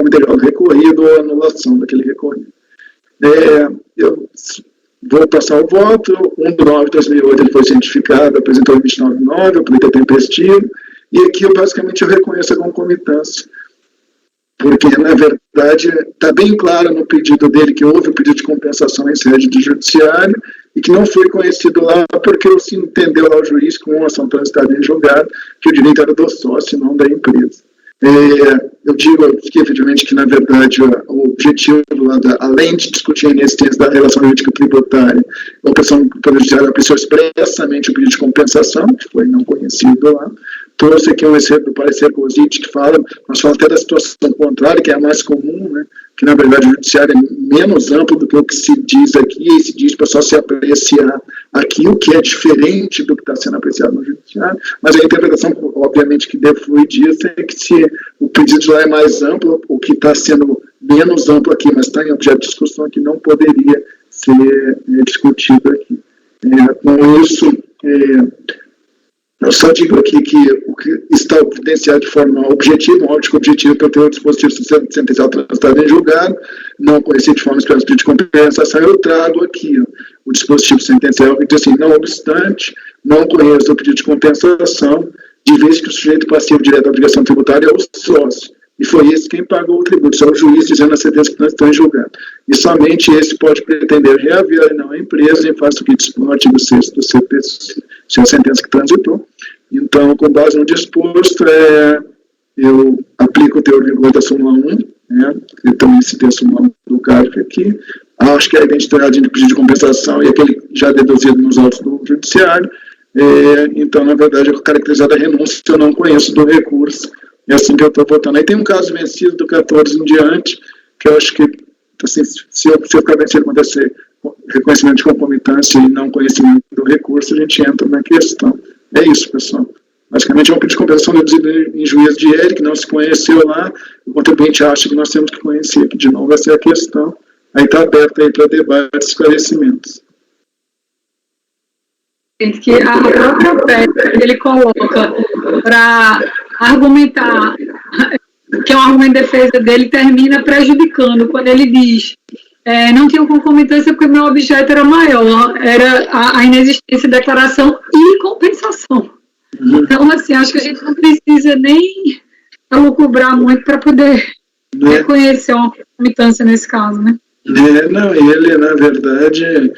integral do recorrido ou anulação daquele recorrido. Eu vou passar o voto. 1/9 de 2008 ele foi cientificado, apresentou em 29/9, o pleito é tempestivo, e aqui eu basicamente reconheço a concomitância, porque na verdade está bem claro no pedido dele que houve o pedido de compensação em sede de judiciário e que não foi conhecido lá porque se entendeu lá o juiz com uma ação transitada em julgado que o direito era do sócio e não da empresa. Eu digo que efetivamente que na verdade o objetivo lá, além de discutir a inexistência da relação jurídica tributária, a opção do Poder Judiciário apreciou expressamente o pedido de compensação, que foi não conhecido lá. Trouxe aqui um excerto do parecer Cosite, que fala até da situação contrária, que é a mais comum, né, que na verdade o judiciário é menos amplo do que o que se diz aqui, e se diz para só se apreciar aqui o que é diferente do que está sendo apreciado no judiciário, mas a interpretação, obviamente, que deve fluir disso é que se o pedido de lá é mais amplo, o que está sendo menos amplo aqui, mas está em objeto de discussão aqui, não poderia ser discutido aqui. Com isso, eu só digo aqui que o que está evidenciado de forma objetiva, um ótico objetivo para ter o dispositivo sentencial transitado em julgado, não conhecido de forma expressa de compensação, eu trago aqui. dispositivo sentencial que diz assim: não obstante, não conheço o pedido de compensação, de vez que o sujeito passivo direto à obrigação tributária é o sócio. E foi esse quem pagou o tributo, só o juiz dizendo a sentença que nós estamos julgando. E somente esse pode pretender reaver, não a empresa, em face do que dispõe o artigo 6º do CPC, se é a sentença que transitou. Então, com base no disposto, eu aplico o teor de rigor da súmula 1, que também citei a súmula 1 do CARF aqui. Acho que a identidade de pedido de compensação e aquele já deduzido nos autos do judiciário. Então, na verdade, é caracterizada a renúncia, eu não conheço do recurso. É assim que eu estou votando. Aí tem um caso vencido do 14 em diante, que eu acho que, assim, se eu ficar vencido acontecer reconhecimento de concomitância e não conhecimento do recurso, a gente entra na questão. É isso, pessoal. Basicamente, é um pedido de compensação deduzido em juízo de L, que não se conheceu lá, o contribuinte acha que nós temos que conhecer aqui de novo, essa é a questão. Aí está aberto aí para debate e esclarecimentos. Que a própria PEC ele coloca para argumentar, que é um argumento de defesa dele, termina prejudicando, quando ele diz não tinha concomitância porque meu objeto era maior, era a inexistência de declaração e compensação. Então, assim, acho que a gente não precisa nem lucubrar muito para poder reconhecer uma concomitância nesse caso, né? Não, ele, na verdade, ele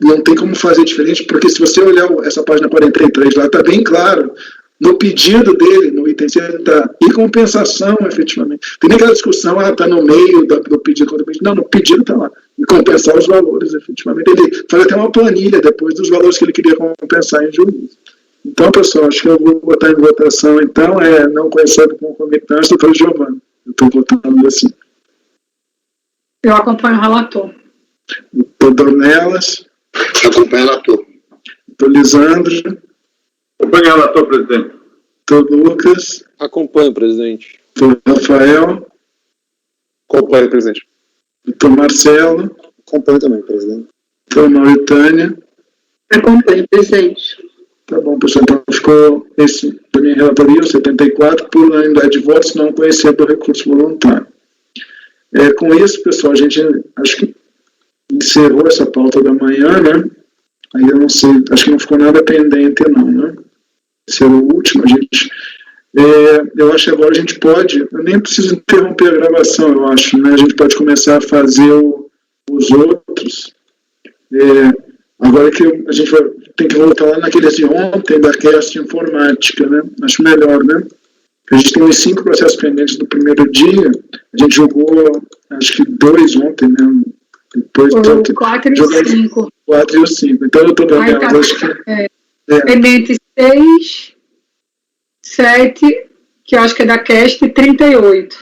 não tem como fazer diferente, porque se você olhar essa página 43 lá, está bem claro, no pedido dele, no item C, está e compensação, efetivamente. Tem nem aquela discussão, está no meio do pedido, não, no pedido está lá, e compensar os valores, efetivamente. Ele faz até uma planilha depois dos valores que ele queria compensar em juízo. Então, pessoal, acho que eu vou botar em votação, então, não conhecendo concomitância, doutor Giovanni. Eu estou votando assim. Eu acompanho o relator. Doutor Dornelas. Acompanho o relator. Doutor Lisandro. Acompanho o relator, presidente. Doutor Lucas. Acompanho, presidente. Doutor Rafael. Acompanho, presidente. Doutor Marcelo. Acompanho também, presidente. Doutor Mauritânia. Acompanho, presidente. Tá bom, pessoal. Então ficou esse da minha relatoria, o 74, por unanimidade de votos, não conhecer do recurso voluntário. Com isso, pessoal, a gente acho que encerrou essa pauta da manhã, né? Aí eu não sei, acho que não ficou nada pendente, não, né? Esse era o último, a gente. Eu acho que agora a gente pode, eu nem preciso interromper a gravação, eu acho, né? A gente pode começar a fazer os outros. Agora que a gente tem que voltar lá naqueles de ontem, da cast informática, né? Acho melhor, né? A gente tem uns 5 processos pendentes do primeiro dia, a gente jogou, acho que 2 ontem, né? Depois, o 4 e o 5. 4 e o 5. Então, eu estou dando tá, acho que... pendente 6, 7, que eu acho que é da cast, e 38.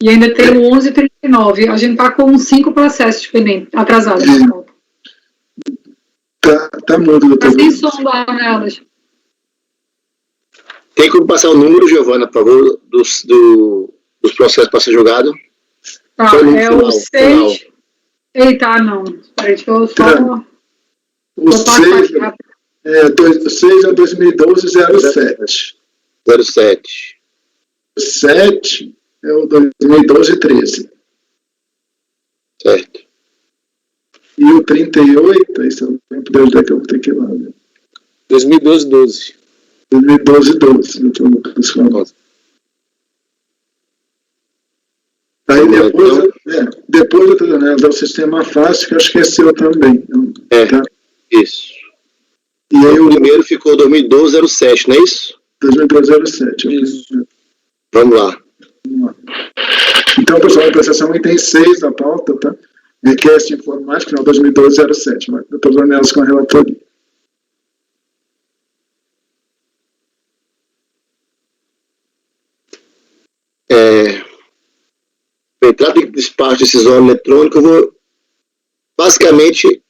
E ainda tem o 11 e 39. A gente está com 5 processos pendentes, atrasados. Tá mudo, doutor. Sem som lá nelas. Tem como passar o número, Giovana, por favor, dos processos para ser julgado? Tá, é o 6. Eita, não. Peraí, deixa eu só... O 6 é 2012-07. 07. O 7 é o 2012-13. Certo. E o 38, esse é o tempo de ajudar que eu vou ter que ir lá. Né? 2012. 2012, doutor Lucas falou. Aí depois, doutor Daniel, dá o sistema fácil, que eu acho que é seu também. Tá? Isso. E aí o primeiro ficou 2012-07, não é isso? 2012-07. Isso. Vamos lá. Então, pessoal, a prestação item 6 da pauta, tá? Request informática, final 2012-07. Doutor Dornelas com a relatoria. Entrada de despacho de decisão eletrônica, eu vou basicamente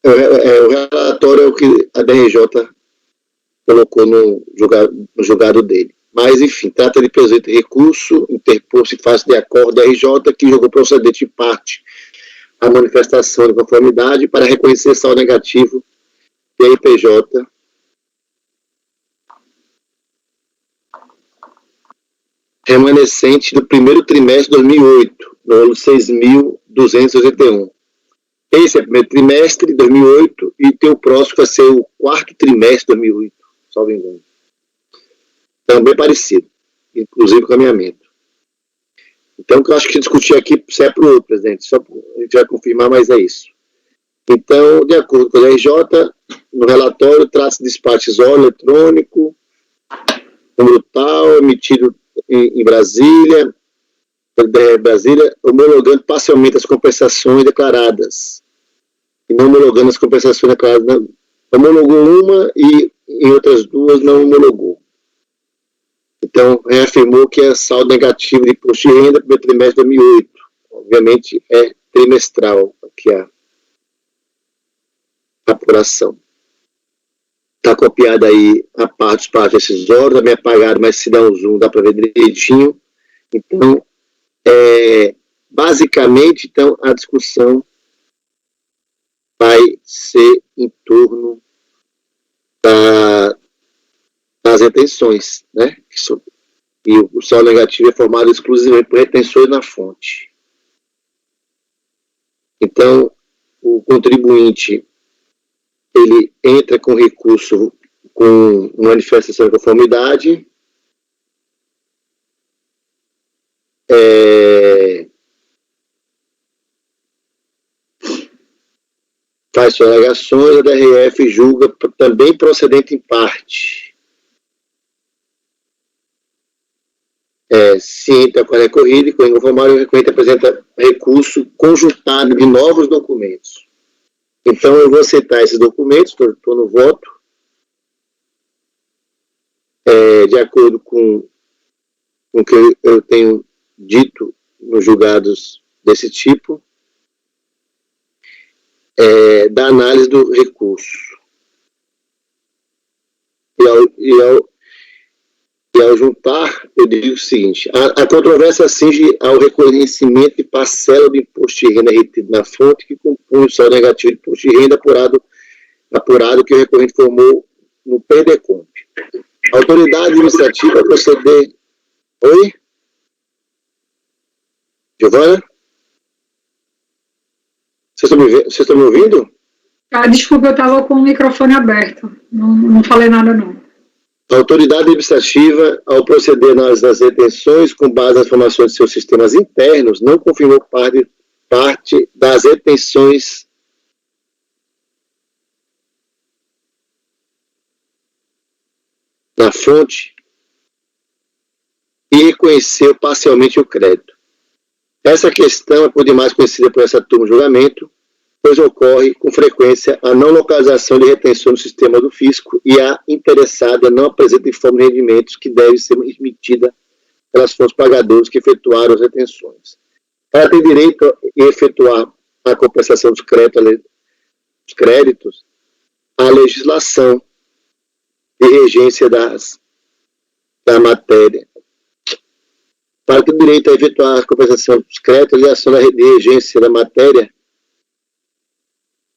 o relatório é o que a DRJ colocou no julgado dele. Mas, enfim, trata de presente recurso interposto em face de acordo da RJ que julgou procedente de parte a manifestação de conformidade para reconhecer saldo negativo da IPJ remanescente do primeiro trimestre de 2008, no ano 6.000 281. Esse é o primeiro trimestre de 2008 e tem o próximo vai ser o quarto trimestre de 2008, salvo engano. Também parecido, inclusive o caminhamento. Então, o que eu acho que discutir aqui é para o outro, presidente, só a gente vai confirmar, mas é isso. Então, de acordo com a RJ, no relatório trata-se de despacho eletrônico, número tal, emitido em Brasília, homologando parcialmente as compensações declaradas. E não homologando as compensações declaradas. Não. Homologou uma e em outras duas não homologou. Então, reafirmou que é saldo negativo de imposto de renda para o trimestre de 2008. Obviamente, é trimestral aqui a apuração. Está copiada aí a parte dos partes decisórios, também apagado, mas se dá um zoom, dá para ver direitinho. Então, basicamente, então, a discussão vai ser em torno das retenções, né? E o saldo negativo é formado exclusivamente por retenções na fonte. Então, o contribuinte ele entra com recurso com manifestação de conformidade, faz suas alegações, a DRF julga também procedente em parte. Se entra com a recorrida e com o inconformado, o recorrente apresenta recurso conjuntado de novos documentos. Então, eu vou aceitar esses documentos, estou no voto, de acordo com o que eu tenho dito nos julgados desse tipo, da análise do recurso. E ao juntar, eu digo o seguinte: a controvérsia cinge ao reconhecimento de parcela do imposto de renda retido na fonte que compõe o saldo negativo de imposto de renda apurado que o recorrente formou no PERDECOMP. A autoridade administrativa vai proceder... Oi? Giovana? Vocês estão me ouvindo? Desculpa, eu estava com o microfone aberto. Não falei nada, não. A autoridade administrativa, ao proceder à análise das retenções com base nas informações de seus sistemas internos, não confirmou parte das retenções na fonte e reconheceu parcialmente o crédito. Essa questão é por demais conhecida por essa turma de julgamento, pois ocorre com frequência a não localização de retenção no sistema do fisco e a interessada não apresenta informe de rendimentos que deve ser emitida pelas fontes pagadoras que efetuaram as retenções. Para ter direito a efetuar a compensação dos créditos, a legislação de regência da matéria. Para ter direito a efetuar a compensação dos créditos, a legislação de regência da matéria,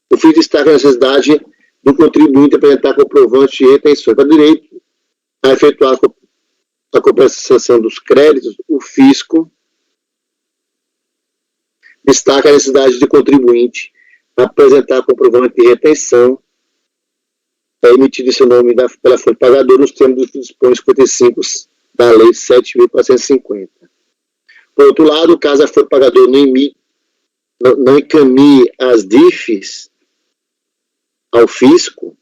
o FIS destaca a necessidade do contribuinte apresentar comprovante de retenção. Para direito a efetuar a compensação dos créditos, o fisco destaca a necessidade do contribuinte apresentar comprovante de retenção emitido em seu nome pela fonte pagadora nos termos do que dispõe 55 da Lei 7.450. Por outro lado, caso a fonte pagadora não encaminhe as DIFs ao fisco,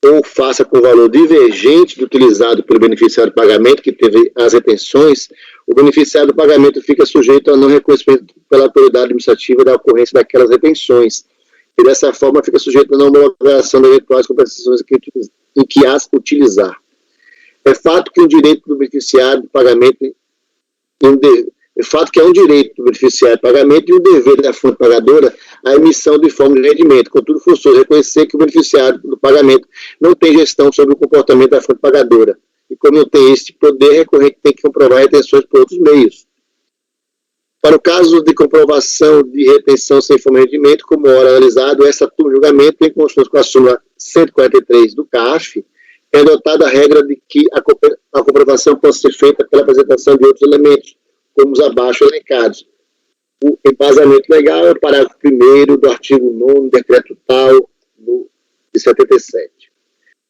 ou faça com valor divergente do utilizado pelo beneficiário do pagamento, que teve as retenções, o beneficiário do pagamento fica sujeito a não reconhecimento pela autoridade administrativa da ocorrência daquelas retenções, e dessa forma fica sujeito a não homologação das eventuais compensações em que as utilizar. É fato que o direito do beneficiário do pagamento é um direito do beneficiário de pagamento e um dever da fonte pagadora a emissão de informe de rendimento. Contudo, forçoso reconhecer que o beneficiário do pagamento não tem gestão sobre o comportamento da fonte pagadora. E como não tem este poder, recorrente tem que comprovar retenções por outros meios. Para o caso de comprovação de retenção sem informe de rendimento, como ora analisado, essa turma de julgamento, em consonância com a súmula 143 do CARF, é adotada a regra de que a comprovação pode ser feita pela apresentação de outros elementos, como os abaixo elencados. O embasamento legal é o parágrafo 1º do artigo 9º, decreto tal, de 77.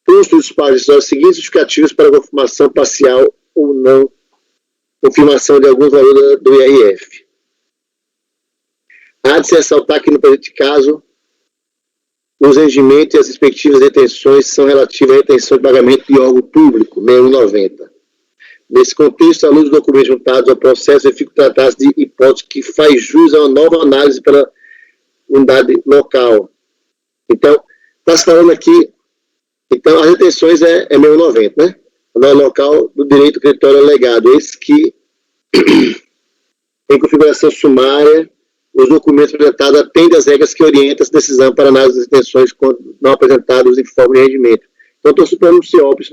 Consta dos parágrafos os seguintes justificativos para confirmação parcial ou não, confirmação de alguns valores do IRF. Há de se ressaltar que, no presente caso, os rendimentos e as respectivas retenções são relativas à retenção de pagamento de órgão público, 6190. Nesse contexto, à luz dos documentos juntados ao processo, eu fico tratando de hipótese que faz jus a uma nova análise pela unidade local. Então, está se falando aqui, então, as retenções é 6190, né? A norma local do direito creditório alegado, esse que, em configuração sumária, os documentos apresentados atendem às regras que orientam essa decisão para análise das retenções quando não apresentados em forma de rendimento. Então, estou supondo se óbvio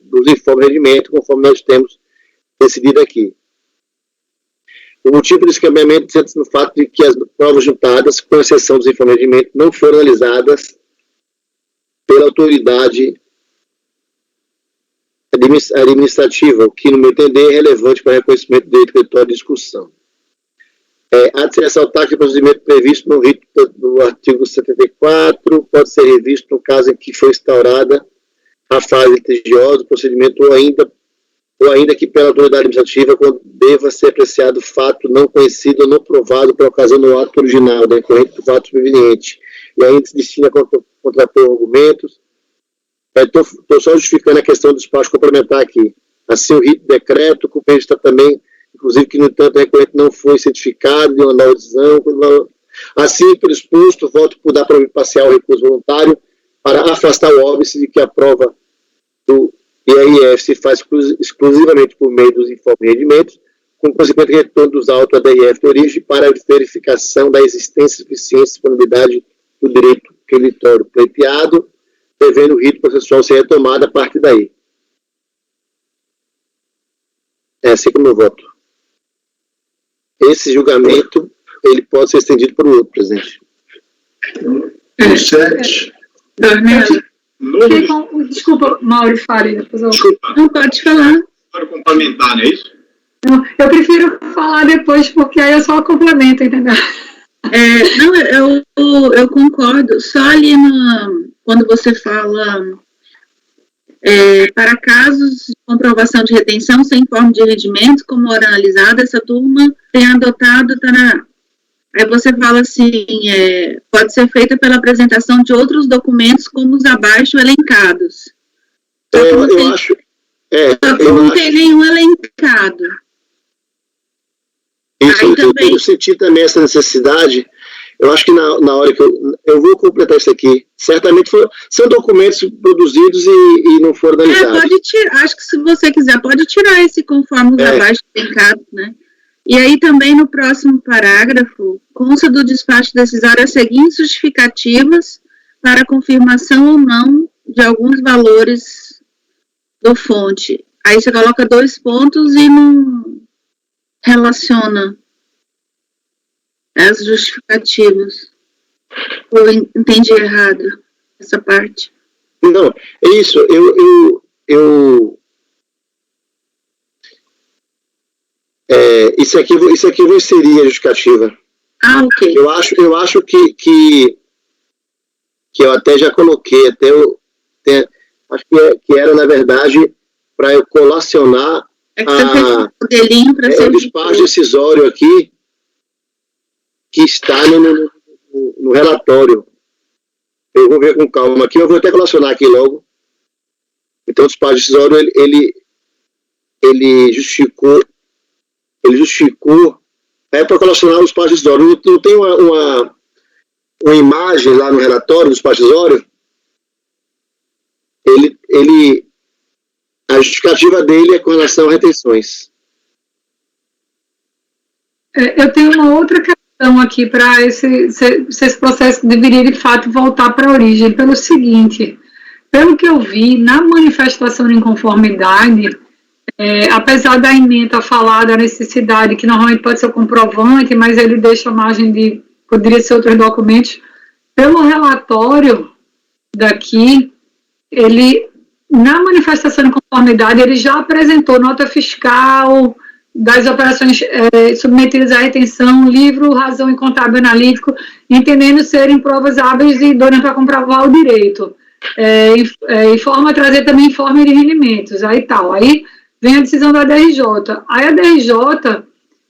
dos informes de rendimento, conforme nós temos decidido aqui. O motivo desse cambiamento sente-se no fato de que as provas juntadas, com exceção dos informes de rendimento, não foram analisadas pela autoridade administrativa, o que, no meu entender, é relevante para o reconhecimento do direito creditório de discussão. Há de se ressaltar que o procedimento previsto no rito do artigo 74 pode ser revisto no caso em que foi instaurada a fase litigiosa do procedimento ou ainda que pela autoridade administrativa, quando deva ser apreciado fato não conhecido ou não provado por ocasião do ato original, decorrente do fato subveniente, e ainda se destina a contrapor argumentos. Estou só justificando a questão do despacho complementar aqui. Assim, o rito decreto, que está também, inclusive que, no entanto, o recorrente não foi certificado de uma nova decisão. Assim, pelo exposto, voto por dar provimento parcial ao recurso voluntário para afastar o óbice de que a prova do IRF se faz exclusivamente por meio dos informes de rendimentos, com consequente retorno dos autos a DRF de origem para a verificação da existência, suficiência e disponibilidade do direito creditório pleiteado, devendo o rito processual ser retomado a partir daí. É assim como eu voto. Esse julgamento, ele pode ser estendido para o outro, presidente. 7. Desculpa, Mauro, fale. Depois eu... Não pode falar. Para complementar, não é isso? Eu prefiro falar depois, porque aí eu só complemento, entendeu? Não, eu concordo. Só ali quando você fala para casos de comprovação de retenção sem forma de rendimento, como hora analisada, essa turma tem adotado, aí você fala assim, pode ser feita pela apresentação de outros documentos como os abaixo elencados. Eu acho... não tem nenhum elencado. Isso, eu senti também essa necessidade. Eu acho que na hora que eu vou completar isso aqui, certamente são documentos produzidos e não foram analisados. Pode tirar, acho que se você quiser, pode tirar esse conforme os abaixo elencados, né? E aí também no próximo parágrafo, consta do despacho decisório as seguintes justificativas para confirmação ou não de alguns valores do fonte. Aí você coloca 2 pontos e não relaciona as justificativas. Ou entendi errado essa parte? Não, é isso. Isso aqui eu vou inserir a justificativa. Ah, ok. Eu acho que eu até já coloquei, acho que era, na verdade, para eu colacionar o despacho decisório aqui, que está no relatório. Eu vou ver com calma aqui, eu vou até colacionar aqui logo. Então, o despacho decisório, ele justificou, para colacionar o despacho decisório. Não tem uma imagem lá no relatório do despacho decisório? A justificativa dele é com relação a retenções. Eu tenho uma outra questão aqui para se esse processo deveria, de fato, voltar para a origem, pelo seguinte: pelo que eu vi, na manifestação de inconformidade, apesar da ementa falar da necessidade, que normalmente pode ser o comprovante, mas ele deixa a margem de, poderia ser outros documentos, pelo relatório daqui, ele, na manifestação de conformidade, ele já apresentou nota fiscal, das operações submetidas à retenção, livro, razão e contábil analítico, entendendo serem provas hábeis e idôneas para comprovar o direito. Informa trazer também informe de rendimentos, aí tal. Aí vem a decisão da DRJ. Aí a DRJ,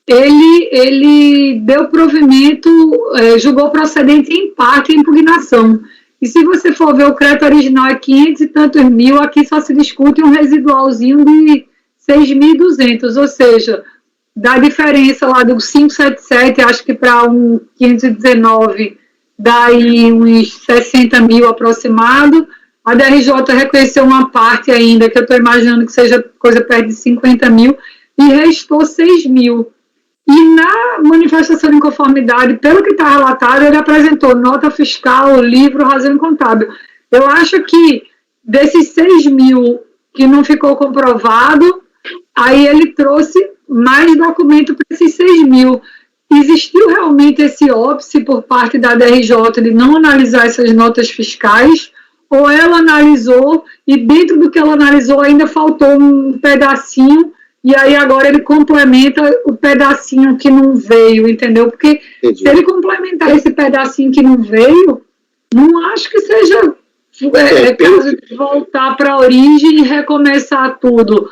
ele deu provimento, julgou procedente em parte a impugnação. E se você for ver o crédito original é 500 e tantos mil, aqui só se discute um residualzinho de 6.200, ou seja, da diferença lá do 577, acho que para um 519, dá aí uns 60 mil aproximado. A DRJ reconheceu uma parte ainda, que eu estou imaginando que seja coisa perto de 50 mil, e restou 6 mil. E na manifestação de inconformidade, pelo que está relatado, ele apresentou nota fiscal, livro, razão e contábil. Eu acho que desses 6 mil que não ficou comprovado, aí ele trouxe mais documento para esses 6 mil. Existiu realmente esse óbice por parte da DRJ de não analisar essas notas fiscais, ou ela analisou e dentro do que ela analisou ainda faltou um pedacinho, e aí agora ele complementa o pedacinho que não veio, entendeu? Porque se ele complementar esse pedacinho que não veio, não acho que seja caso de voltar para a origem e recomeçar tudo.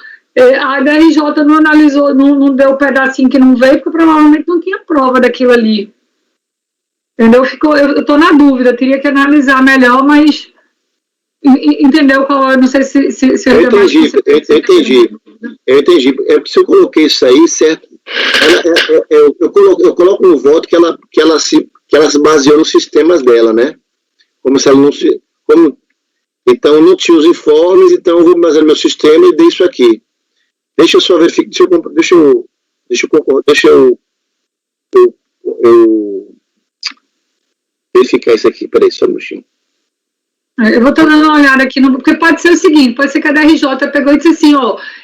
A DRJ não analisou, não deu o pedacinho que não veio, porque provavelmente não tinha prova daquilo ali. Entendeu? Eu estou na dúvida, teria que analisar melhor, mas entendeu qual? Eu não sei se eu entendi. Se eu coloquei isso aí, certo? Eu coloco no voto que ela se baseou nos sistemas dela, né? Como se ela não se. Então, não tinha os informes, então eu vou basear no meu sistema e dei isso aqui. Deixa eu só verificar. Deixa eu verificar isso aqui. Peraí, só um minutinho. Eu vou estar dando uma olhada aqui, porque pode ser o seguinte, pode ser que a DRJ pegou e disse assim,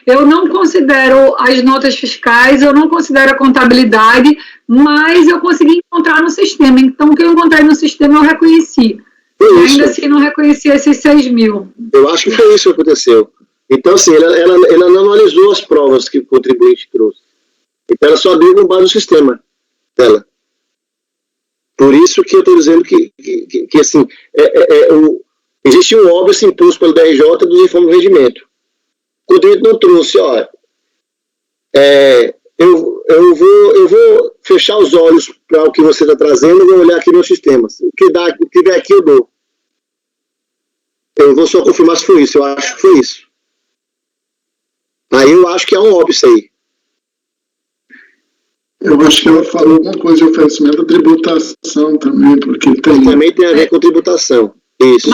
eu não considero as notas fiscais, eu não considero a contabilidade, mas eu consegui encontrar no sistema, então o que eu encontrei no sistema eu reconheci. Ainda assim não reconheci esses 6 mil. Eu acho que foi isso que aconteceu. Então, assim, ela não analisou as provas que o contribuinte trouxe. Então, ela só abriu com base no sistema dela. Por isso que eu estou dizendo que assim, existe um óbvio imposto pelo DRJ dos informes de rendimento. O contribuinte não trouxe, eu vou fechar os olhos para o que você está trazendo e vou olhar aqui no sistema. O que der aqui eu dou. Eu vou só confirmar se foi isso. Eu acho que foi isso. Aí eu acho que é um óbvio isso aí. Eu acho que ela falou alguma coisa de oferecimento da tributação também, porque também tem a ver com tributação. Isso.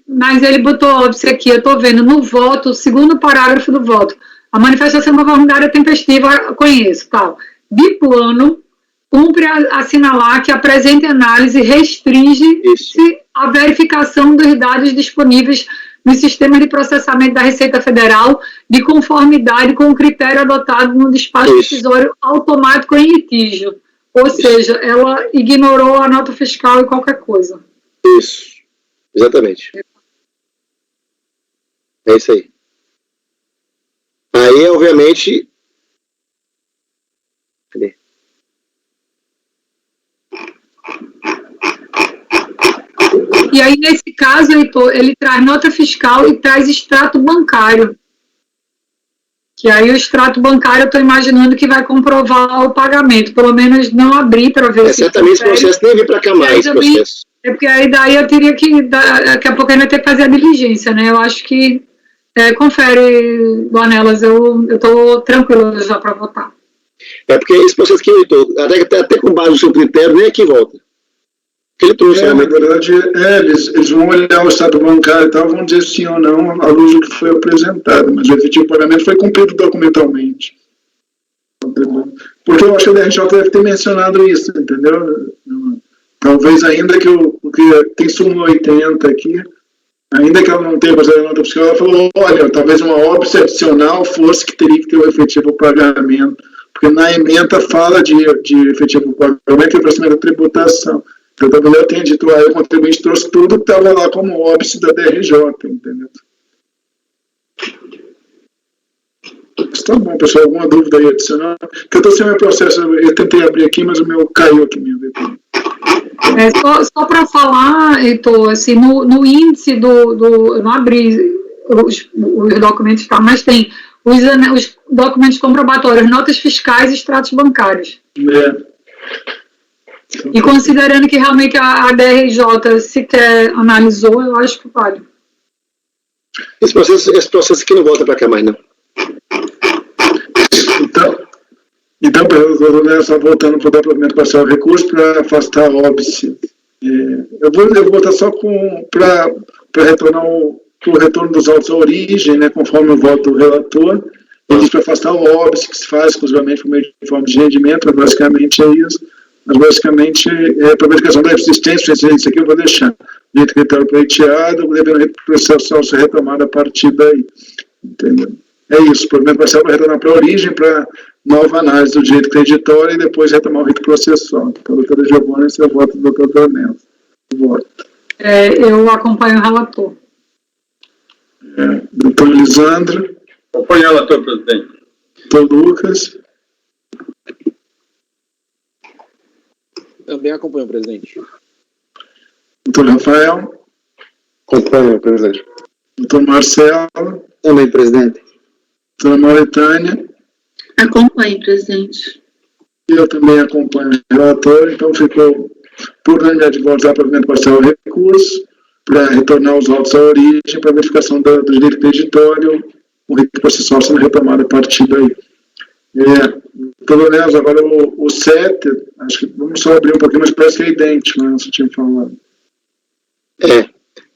Mas ele botou óbvio aqui, eu estou vendo no voto, o segundo parágrafo do voto. A manifestação conformidade tempestiva, conheço, tal. De plano, cumpre assinalar que a presente análise restringe-se à verificação dos dados disponíveis no sistema de processamento da Receita Federal de conformidade com o critério adotado no despacho decisório automático em litígio. Ou seja, ela ignorou a nota fiscal e qualquer coisa. Isso, exatamente. É isso aí. Aí, obviamente... Cadê? E aí, nesse caso, Heitor, ele traz nota fiscal e traz extrato bancário. Que aí o extrato bancário, eu estou imaginando que vai comprovar o pagamento. Pelo menos não abrir para ver se... Certamente esse processo nem vem para cá mais, processo. Porque aí daí eu teria que... Daqui a pouco eu ainda ter que fazer a diligência, né? Eu acho que... confere, Bonelas, eu estou tranquila já para votar. É porque esse processo que Heitor, até com base no seu critério, nem aqui volta. Ele trouxe, na verdade, eles vão olhar o estado bancário e tal, vão dizer sim ou não à luz do que foi apresentado, mas o efetivo pagamento foi cumprido documentalmente. Porque eu acho que a DRJ deve ter mencionado isso, entendeu? Talvez ainda que tem súmula 80 aqui, ainda que ela não tenha considerado nota fiscal, ela falou, olha, talvez uma óbice adicional fosse que teria que ter o efetivo pagamento, porque na ementa fala de efetivo pagamento e processamento da tributação. Então, também eu tenho dito, o contribuinte trouxe tudo que estava lá como óbice da DRJ, entendeu? Está bom, pessoal. Alguma dúvida aí adicional? Porque eu estou sem o meu processo, eu tentei abrir aqui, mas o meu caiu aqui. Só para falar, Heitor, assim, no índice eu não abri os documentos, tá, mas tem os documentos comprobatórios, notas fiscais e extratos bancários. E considerando que realmente a DRJ sequer analisou, eu acho que vale. Esse processo aqui não volta para cá mais, não. Então, né, só voltando para o depoimento parcial recurso para afastar a óbice. Eu vou botar só para retornar o retorno dos autos à origem, né, conforme o voto do relator. Ele diz para afastar o óbice, que se faz exclusivamente por meio de forma de rendimento, mas basicamente é isso. Mas basicamente é para verificação da existência, isso aqui eu vou deixar. Direito critério pleiteado, devendo o processo ser retomado a partir daí. Entendeu? É isso, o provimento parcial vai retornar para a origem, para nova análise do direito creditório e depois retomar o rito processual. Então, doutora Giovanna, esse é o voto do doutor Dornelles. Eu acompanho o relator. Doutor Lisandro. Acompanho o relator, presidente. Doutor Lucas. Também acompanho, presidente. Doutor Rafael. Acompanho, presidente. Doutor Marcelo. Também, presidente. Doutora Mauritânia. Acompanho, presidente. Eu também acompanho o relator, então ficou por unanimidade de votos a provimento parcial do recurso, para retornar os autos à origem, para verificação do direito creditório, o rito processual sendo retomado a partir daí. Pelo menos agora o 7, acho que vamos só abrir um pouquinho, mas parece que é idêntico, né? Você tinha falado. É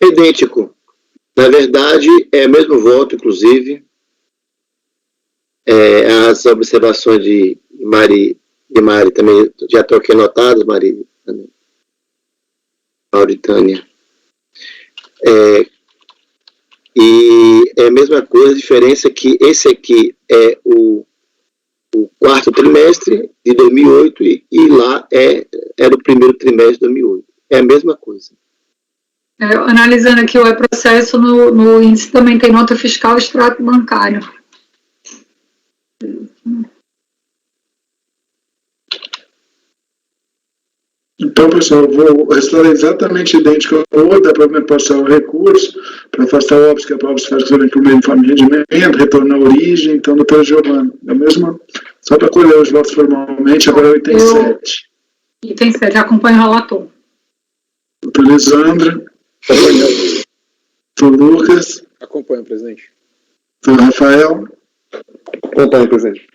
idêntico. Na verdade, é o mesmo voto, inclusive. As observações de Mari também já estão aqui anotadas, Mauritânia. E é a mesma coisa, a diferença é que esse aqui é o quarto trimestre de 2008 e lá era o primeiro trimestre de 2008. É a mesma coisa. Analisando aqui o processo, no índice também tem nota fiscal e extrato bancário. Então, pessoal, eu vou restaurar exatamente idêntico ao outro, provimento parcial ao recurso, para afastar o óbvio que a prova se faz por meio de forma de rendimento, retornar à origem. Então, doutora Giovanna, é mesmo? Só para colher os votos formalmente, agora é o item 7. Item 7, acompanho o relator. Doutor Lisandro. Doutor Lucas. Acompanho, presidente. Doutor Rafael. Acompanho, presidente.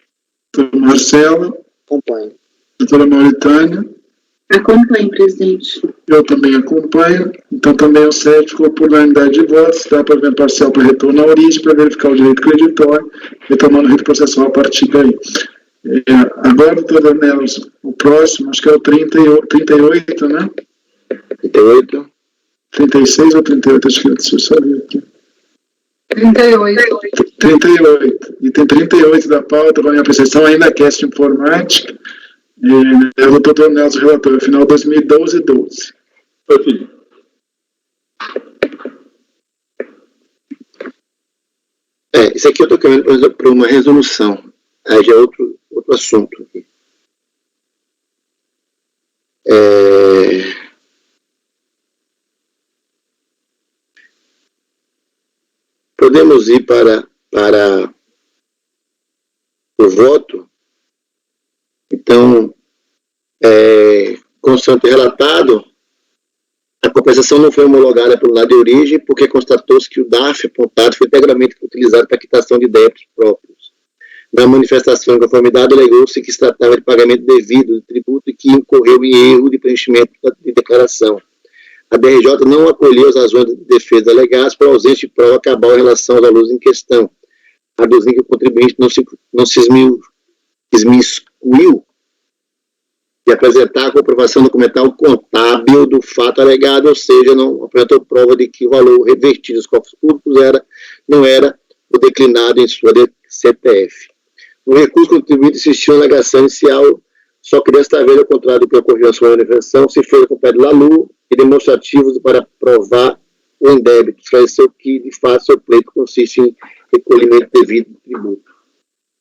Doutor Marcelo. Acompanho. Doutora Mauritânia. Acompanho, presidente. Eu também acompanho. Então, também o 7 ficou por unanimidade de votos, dá provimento parcial para retorno à origem, para verificar o direito creditório, retomando o rito processual a partir daí. Agora, doutor Dornelles, o próximo, acho que é o 38, né? 38. 36 ou 38, acho que eu sabia aqui. 38. 38. E tem 38 da pauta, com a minha apreciação, ainda cast informática. É o doutor Dornelles, relator, final 2012. Isso aqui eu estou querendo para uma resolução. Aí já é outro assunto aqui. Podemos ir para o voto. Então, constante relatado, a compensação não foi homologada pelo lado de origem, porque constatou-se que o DARF apontado foi integralmente utilizado para quitação de débitos próprios. Na manifestação de conformidade, alegou-se que se tratava de pagamento devido de tributo e que incorreu em erro de preenchimento de declaração. A DRJ não acolheu as razões de defesa alegadas por ausência de prova cabal em relação aos valores em questão, aduzindo que o contribuinte não se esmiscuiu de apresentar a comprovação documental contábil do fato alegado, ou seja, não apresentou prova de que o valor revertido aos cofres públicos não era o declinado em sua CPF. No recurso, o contribuinte insistiu na alegação inicial, só que desta vez, ao contrário do que ocorreu na sua manifestação, se fez acompanhado de LALU e demonstrativos para provar o indébito, esclareceu que, de fato, seu pleito consiste em recolhimento devido do tributo.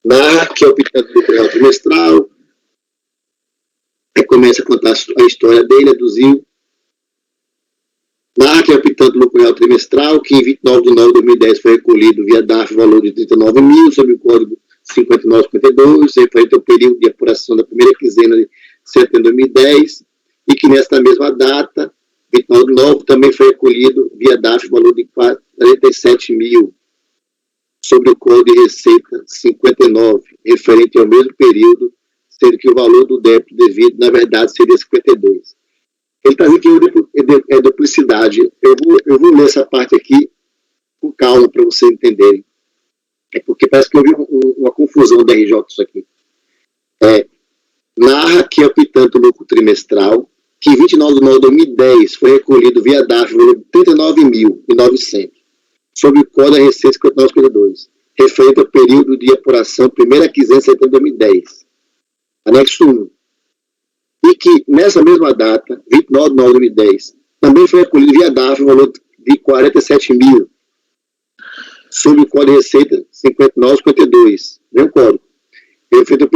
narra que é o optante do lucro real trimestral, aí começa a contar a história dele, aduziu. Narra que é o optante do lucro real trimestral, que em 29 de novembro de 2010 foi recolhido via DARF valor de 39 mil, sob o código 5952, referente ao período de apuração da primeira quinzena de setembro de 2010, e que nesta mesma data, 29 de novembro, também foi recolhido via DARF valor de 47 mil, sobre o Código de Receita 59, referente ao mesmo período, sendo que o valor do débito devido, na verdade, seria 52. Ele está dizendo que é duplicidade. Eu vou ler essa parte aqui com calma para vocês entenderem. É porque parece que houve uma confusão da RJ isso aqui. Narra que é o optante do lucro trimestral, que em 29 de novembro de 2010 foi recolhido via DARF valor de 39.900, sob o Código da Receita 5952, referente ao período de apuração primeira quinzena de setembro de 2010. Anexo 1. E que, nessa mesma data, 29 de novembro de 2010, também foi recolhido via DARF o valor de 47 mil, sob o Código de Receita 5952, mesmo código, referente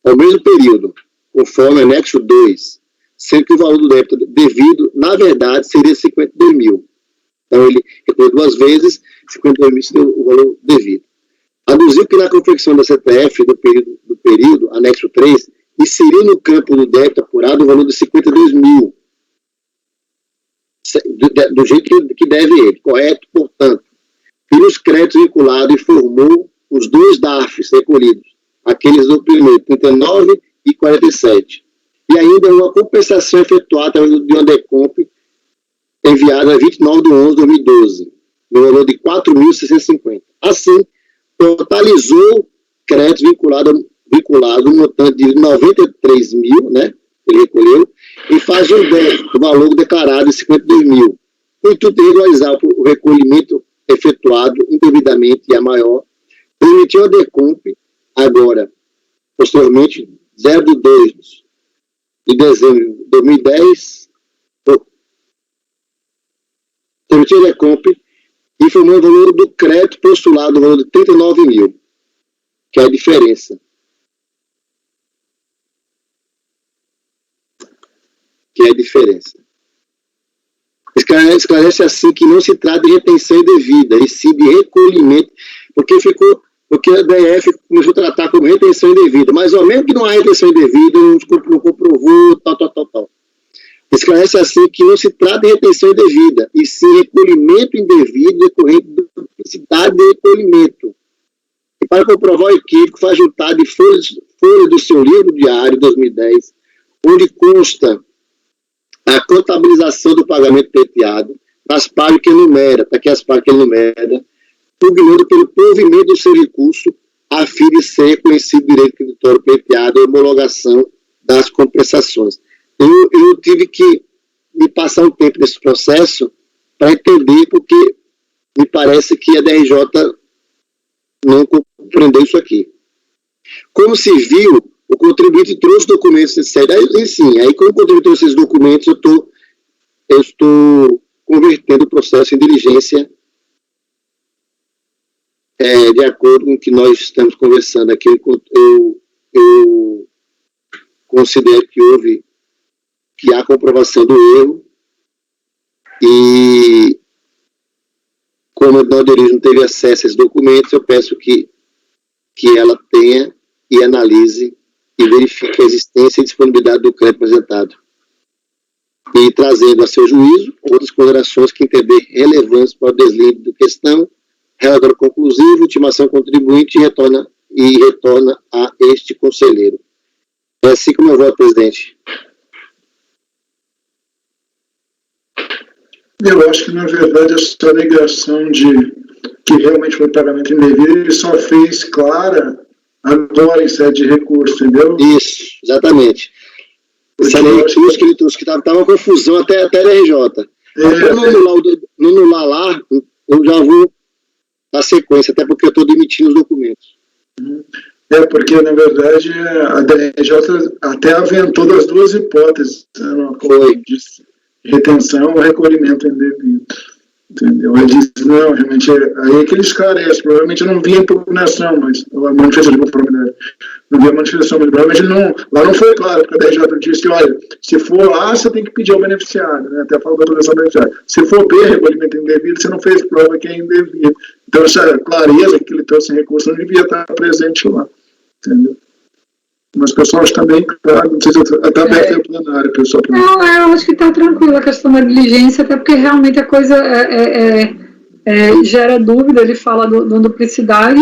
ao mesmo período, conforme anexo 2, sendo que o valor do débito devido, na verdade, seria 52 mil. Então, ele recolheu duas vezes, 52 mil seria o valor devido. Aduziu que na confecção da CTF do período, anexo 3, inseriu no campo do débito apurado o valor de 52 mil, do jeito que deve ele, correto, portanto. E nos créditos vinculados informou os dois DARFs recolhidos, aqueles do primeiro, 39 e 47. E ainda uma compensação efetuada através de uma decomp enviada a 29 de 11 de 2012, no valor de 4.650. Assim, totalizou créditos vinculado um montante de 93 mil, né, ele recolheu, e faz um débito, o valor declarado de 52 mil. Com o intuito de regularizar o recolhimento efetuado indevidamente e a maior, permitiu a decomp, agora, posteriormente, 0/2 de dezembro de 2010, permitiu a decomp, informou o valor do crédito postulado, o valor de 39 mil, que é a diferença. Esclarece assim que não se trata de retenção indevida, e sim de recolhimento, porque a DF começou a tratar como retenção indevida, mas ao mesmo que não há retenção indevida, não comprovou, tal. Esclarece assim que não se trata de retenção indevida, e sim recolhimento indevido decorrente da duplicidade de recolhimento. E para comprovar o equívoco, faz juntar de folha do seu livro diário 2010, onde consta a contabilização do pagamento pleiteado, nas páginas que enumera, está aqui as páginas que enumera, pugnando pelo provimento do seu recurso, a fim de ser reconhecido direito creditório pleiteado e homologação das compensações. Eu tive que me passar um tempo nesse processo para entender, porque me parece que a DRJ não compreendeu isso aqui. Como se viu, o contribuinte trouxe documentos necessários. Aí como o contribuinte trouxe esses documentos, eu estou convertendo o processo em diligência de acordo com o que nós estamos conversando aqui. Eu considero que há comprovação do erro, e como a Dona não teve acesso a esses documentos, eu peço que ela tenha e analise e verifique a existência e disponibilidade do crédito apresentado, e trazendo a seu juízo outras considerações que entender relevantes para o deslinde da questão, relatório conclusivo, intimação contribuinte, e retorna a este conselheiro. É assim como eu voto, presidente. Eu acho que, na verdade, essa alegação de que realmente foi pagamento indevido, ele só fez clara agora em sede de recurso, entendeu? Isso, exatamente. Essa recurso que ele trouxe, que estava uma confusão até a RJ. Até no anular lá, eu já vou dar sequência, até porque eu estou demitindo os documentos. Porque, na verdade, a DRJ até aventou das duas hipóteses, né, Foi. De retenção ou recolhimento indevido. Entendeu? Ele disse, não, realmente, aí é que ele esclarece, provavelmente eu não vi a impugnação, mas a manifestação de conformidade, não vi a manifestação, mas provavelmente não, lá não foi claro, porque a DRJ disse que, olha, se for A, você tem que pedir ao beneficiário, né, até a falta da autorização do beneficiário. Se for B, recolhimento indevido, você não fez prova que é indevido. Então, essa clareza que ele trouxe em recurso não devia estar presente lá, entendeu? Mas, pessoal, também, claro, não sei se está aberto a plenário, pessoal. Não, eu acho que está tranquilo a questão da diligência, até porque realmente a coisa gera dúvida, ele fala da duplicidade,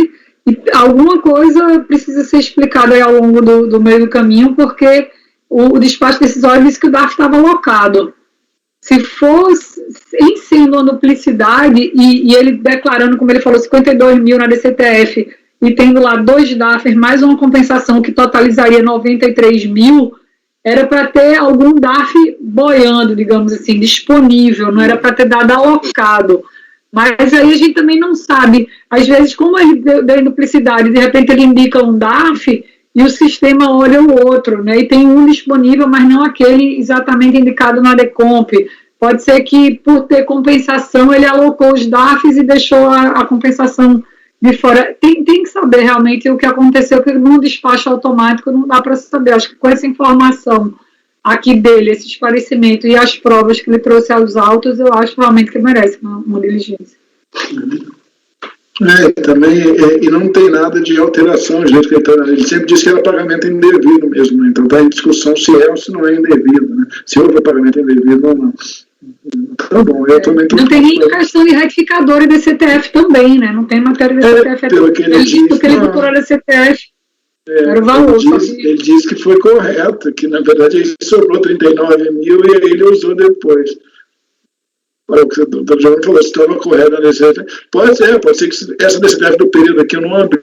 e alguma coisa precisa ser explicada aí ao longo do meio do caminho, porque o despacho decisório disse que o DARF estava alocado. Se fosse, em sendo uma duplicidade, e ele declarando, como ele falou, 52 mil na DCTF, e tendo lá 2 DARFs, mais uma compensação que totalizaria 93 mil, era para ter algum DARF boiando, digamos assim, disponível, não era para ter dado alocado. Mas aí a gente também não sabe, às vezes, como ele deu duplicidade, de repente ele indica um DARF e o sistema olha o outro, né? E tem um disponível, mas não aquele exatamente indicado na DECOMP. Pode ser que, por ter compensação, ele alocou os DARFs e deixou a compensação de fora. Tem que saber realmente o que aconteceu, porque num despacho automático não dá para saber. Acho que com essa informação aqui dele, esse esclarecimento e as provas que ele trouxe aos autos, eu acho realmente que merece uma diligência. Também, e não tem nada de alteração, ele sempre disse que era pagamento indevido mesmo, né? Então está em discussão se é ou se não é indevido, né? Se houve pagamento indevido ou não. Tá bom, eu também tô... Não tem nem questão de retificador e DCTF também, né? Não tem matéria de DCTF. Pelo que ele disse, porque ele doutorou DCTF. Era o valor. Ele disse que foi correto, que na verdade ele sobrou 39 mil e aí ele usou depois. Olha, o que o doutor Giovanni falou, se estava correto na DCTF. Pode ser que essa DCTF do período aqui eu não abri,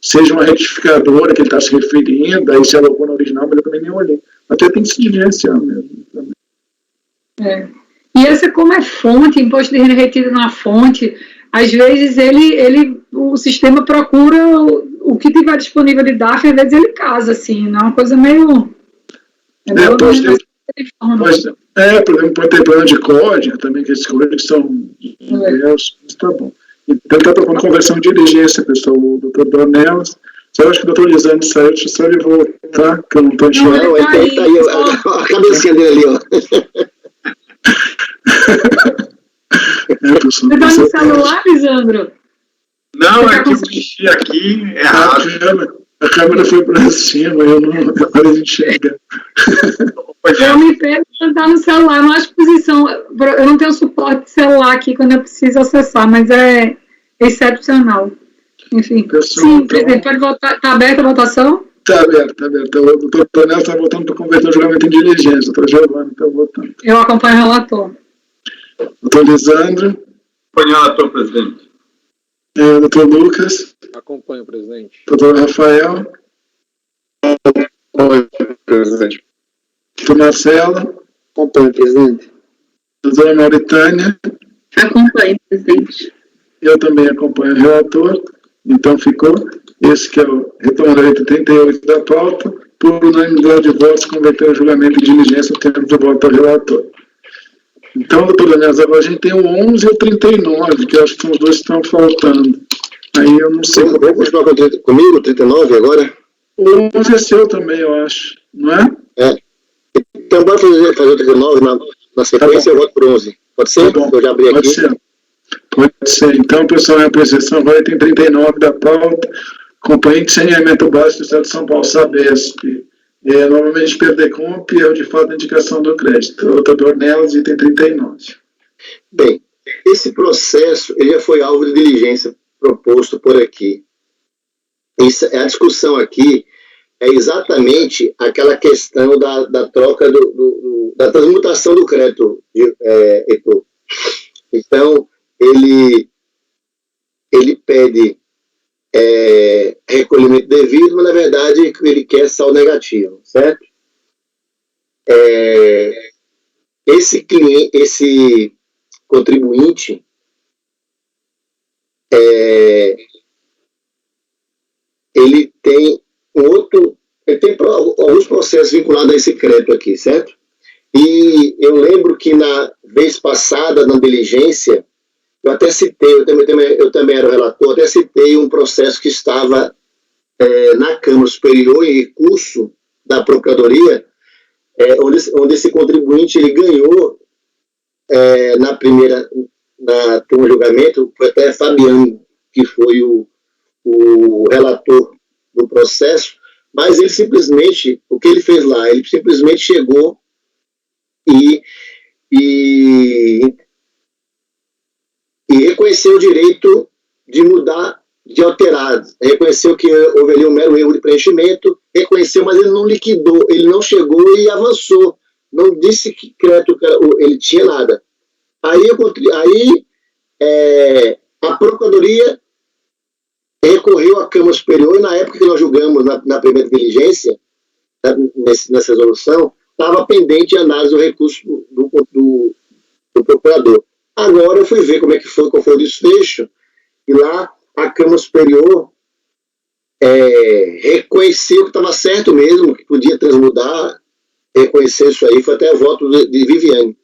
seja uma retificadora que ele está se referindo, aí se alocou no original, mas eu também nem olhei. Até tem que se diligenciar mesmo. E essa, como é fonte, imposto de renda retido na fonte, às vezes o sistema procura o que tiver disponível de DARF, às vezes ele casa, assim, não é uma coisa meio... por exemplo, pode ter plano de código também, que esses códigos são diversos, tá bom. Então, ele está propondo conversão de diligência, pessoal, o doutor Dornelas. Eu acho que o doutor Lisandro saiu, deixa eu só ele voltar, que eu não estou enxergando. Não, ele tá aí, a cabecinha dele ali, ó. Você está no celular, Lisandro? Não, é que eu mexi aqui errado. A câmera foi para cima, eu não agora enxerga. Eu me pego de estar no celular, não acho posição. Eu não tenho suporte de celular aqui quando eu preciso acessar, mas é excepcional. Enfim. Sim, presidente, pode votar. Está aberta a votação? Está aberta. O doutor Tonel está votando para converter o julgamento em diligência. O doutor Giovanni está votando. Eu acompanho o relator. Doutor Lisandro. Acompanho o relator, presidente. Doutor Lucas. Acompanho, presidente. Doutor Rafael. Oi, presidente. Doutor Marcelo. Acompanho, presidente. Doutora Mauritânia. Acompanho, presidente. Eu também acompanho o relator. Então ficou esse que é o retomando a letra 38 da pauta, por unanimidade de votos, converter o julgamento de diligência no tempo de voto ao relator. Então, doutor Daniel, agora a gente tem o 11 e o 39, que eu acho que são os dois que estão faltando. Aí eu não sei. Vamos continuar comigo, o 39 agora? O 11 é seu também, eu acho, não é? Então, bora fazer o 39 na sequência, eu voto por 11. Pode ser? Tá bom. Eu já abri Pode aqui. Pode ser. Então, pessoal, a apreciação vai tem 39 da pauta, Companhia de Saneamento Básico do Estado de São Paulo, SABESP. Normalmente, PERDECOMP é o de fato a indicação do crédito. Doutor Dornelas, item 39. Bem, esse processo ele já foi alvo de diligência proposto por aqui. A discussão aqui é exatamente aquela questão da troca da transmutação do crédito, Heitor. Então, ele pede recolhimento devido, mas na verdade ele quer saldo negativo, certo? Esse contribuinte ele tem alguns processos vinculados a esse crédito aqui, certo? E eu lembro que na vez passada, na diligência, eu até citei, eu também era o relator, até citei um processo que estava na Câmara Superior em recurso da Procuradoria, onde esse contribuinte ele ganhou na turma de julgamento, foi até Fabiano, que foi o relator do processo, mas ele simplesmente, o que ele fez lá, ele simplesmente chegou e reconheceu o direito de mudar, de alterar, reconheceu que houve ali um mero erro de preenchimento, reconheceu, mas ele não liquidou, ele não chegou e avançou, não disse que crédito ele tinha nada. Aí a Procuradoria recorreu à Câmara Superior e na época que nós julgamos na primeira diligência, nessa resolução, estava pendente de análise do recurso do procurador. Agora eu fui ver qual foi o desfecho, e lá a Câmara Superior reconheceu que estava certo mesmo, que podia transmudar, reconheceu isso aí, foi até voto de Viviane.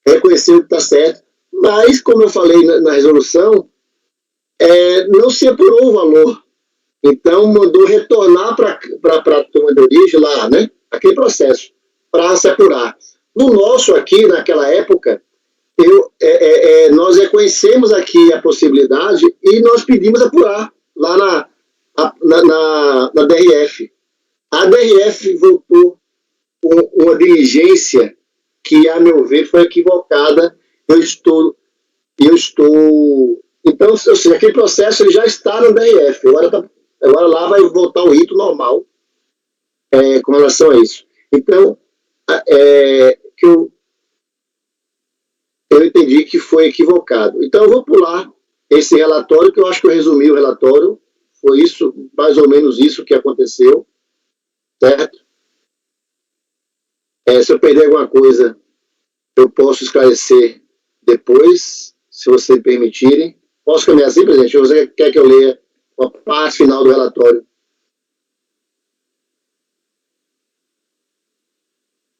Reconheceu que está certo, mas, como eu falei na resolução, não se apurou o valor. Então, mandou retornar para a turma de origem lá, né? Aquele processo, para se apurar. No nosso aqui, naquela época, nós reconhecemos aqui a possibilidade e nós pedimos apurar lá na DRF. A DRF voltou com uma diligência que, a meu ver, foi equivocada. Eu estou então, ou seja, aquele processo ele já está no DRF. Agora lá vai voltar o rito normal com relação a isso. Então, eu entendi que foi equivocado. Então, eu vou pular esse relatório, que eu acho que eu resumi o relatório. Foi isso, mais ou menos isso que aconteceu, certo? Se eu perder alguma coisa, eu posso esclarecer depois, se vocês permitirem. Posso caminhar assim, presidente? Ou você quer que eu leia a parte final do relatório?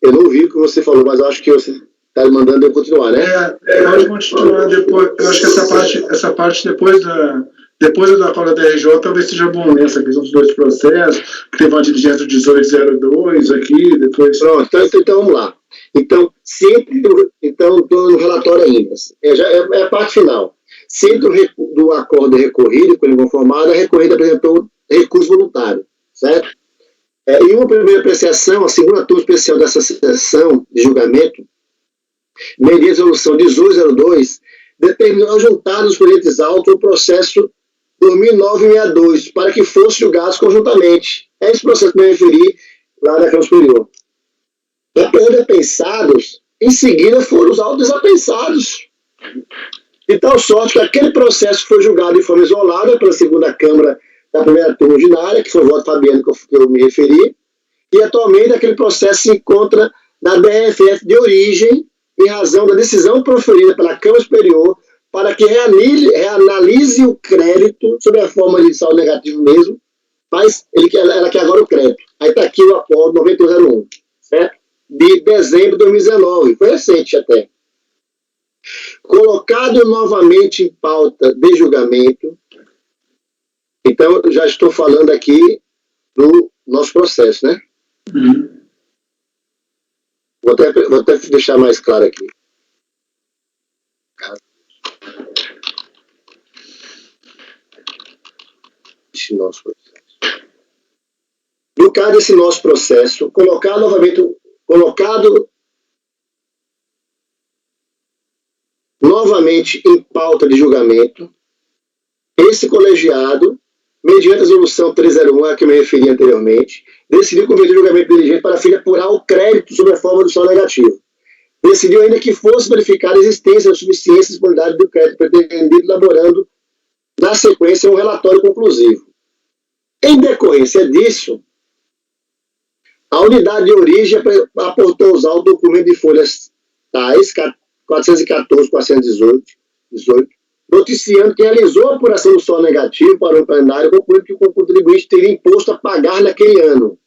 Eu não ouvi o que você falou, mas eu acho que você está mandando eu continuar, né? Pode continuar depois. Eu acho que essa parte depois da fala da RJ talvez seja bom nessa questão dos dois processos, que teve uma diligência 1802 aqui, depois... Pronto, então vamos lá. Então, estou no relatório ainda. É a parte final. Sempre do acordo recorrido, com ele conformado, a recorrida apresentou recurso voluntário, certo? Em uma primeira apreciação, a segunda turma especial dessa sessão de julgamento, mediante resolução 1802, determinou juntar os presentes autos o processo 2009-62, para que fossem julgados conjuntamente. É esse processo que eu me referi lá na Câmara Superior. Depois de apensados, em seguida foram os autos desapensados. De tal sorte que aquele processo foi julgado de forma isolada pela segunda Câmara da primeira turma ordinária, que foi o voto Fabiano que eu me referi, e atualmente aquele processo se encontra na DRF de origem, em razão da decisão proferida pela Câmara Superior para que reanalise o crédito sob a forma de saldo negativo mesmo, mas ela quer agora o crédito. Aí está aqui o acordo 9101, certo? De dezembro de 2019, foi recente até. Colocado novamente em pauta de julgamento, então já estou falando aqui do nosso processo, né? Vou até deixar mais claro aqui. Esse nosso processo. No caso desse nosso processo, colocado novamente em pauta de julgamento, esse colegiado, mediante a resolução 301, a que eu me referi anteriormente, decidiu converter o julgamento diligente para a fim de apurar o crédito sob a forma do saldo negativo. Decidiu ainda que fosse verificada a existência da suficiência e disponibilidade do crédito pretendido, elaborando, na sequência, um relatório conclusivo. Em decorrência disso, a unidade de origem aportou usar o documento de folhas tais 414, 418, noticiando que realizou a apuração do saldo negativo para o plenário, concluindo que o contribuinte teria imposto a pagar naquele ano.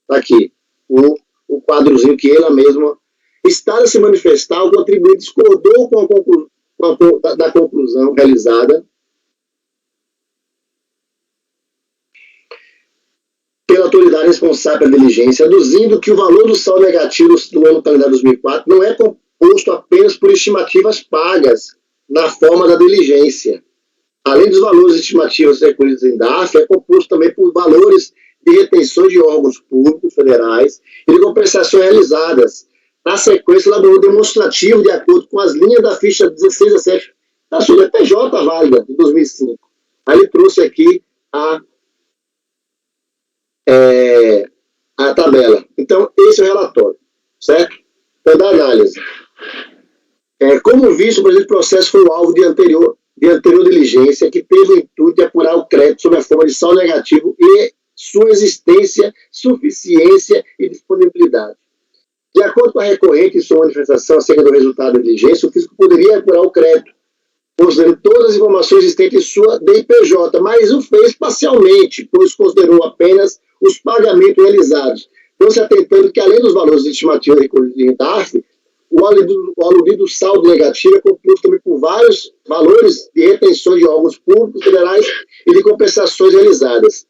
Está aqui, o quadrozinho que ela mesma está a se manifestar, o contribuinte discordou com da conclusão realizada pela autoridade responsável pela diligência, aduzindo que o valor do saldo negativo do ano calendário 2004 não é composto apenas por estimativas pagas na forma da diligência. Além dos valores estimativos recolhidos em DARF, é composto também por valores de retenções de órgãos públicos federais e de compensações realizadas. Na sequência, elaborou demonstrativo de acordo com as linhas da ficha 16 a 7 da sua PJ válida de 2005. Aí ele trouxe aqui a tabela. Então, esse é o relatório, certo? Então, da análise. Como visto, por exemplo, o processo foi o alvo de anterior diligência que teve o intuito de apurar o crédito sob a forma de saldo negativo e sua existência, suficiência e disponibilidade. De acordo com a recorrente em sua manifestação acerca do resultado da diligência, o fisco poderia apurar o crédito, considerando todas as informações existentes em sua DIPJ, mas o fez parcialmente, pois considerou apenas os pagamentos realizados, não se atentando que, além dos valores estimativos recolhidos em DARF, o aludido saldo negativo é composto também por vários valores de retenções de órgãos públicos federais e de compensações realizadas.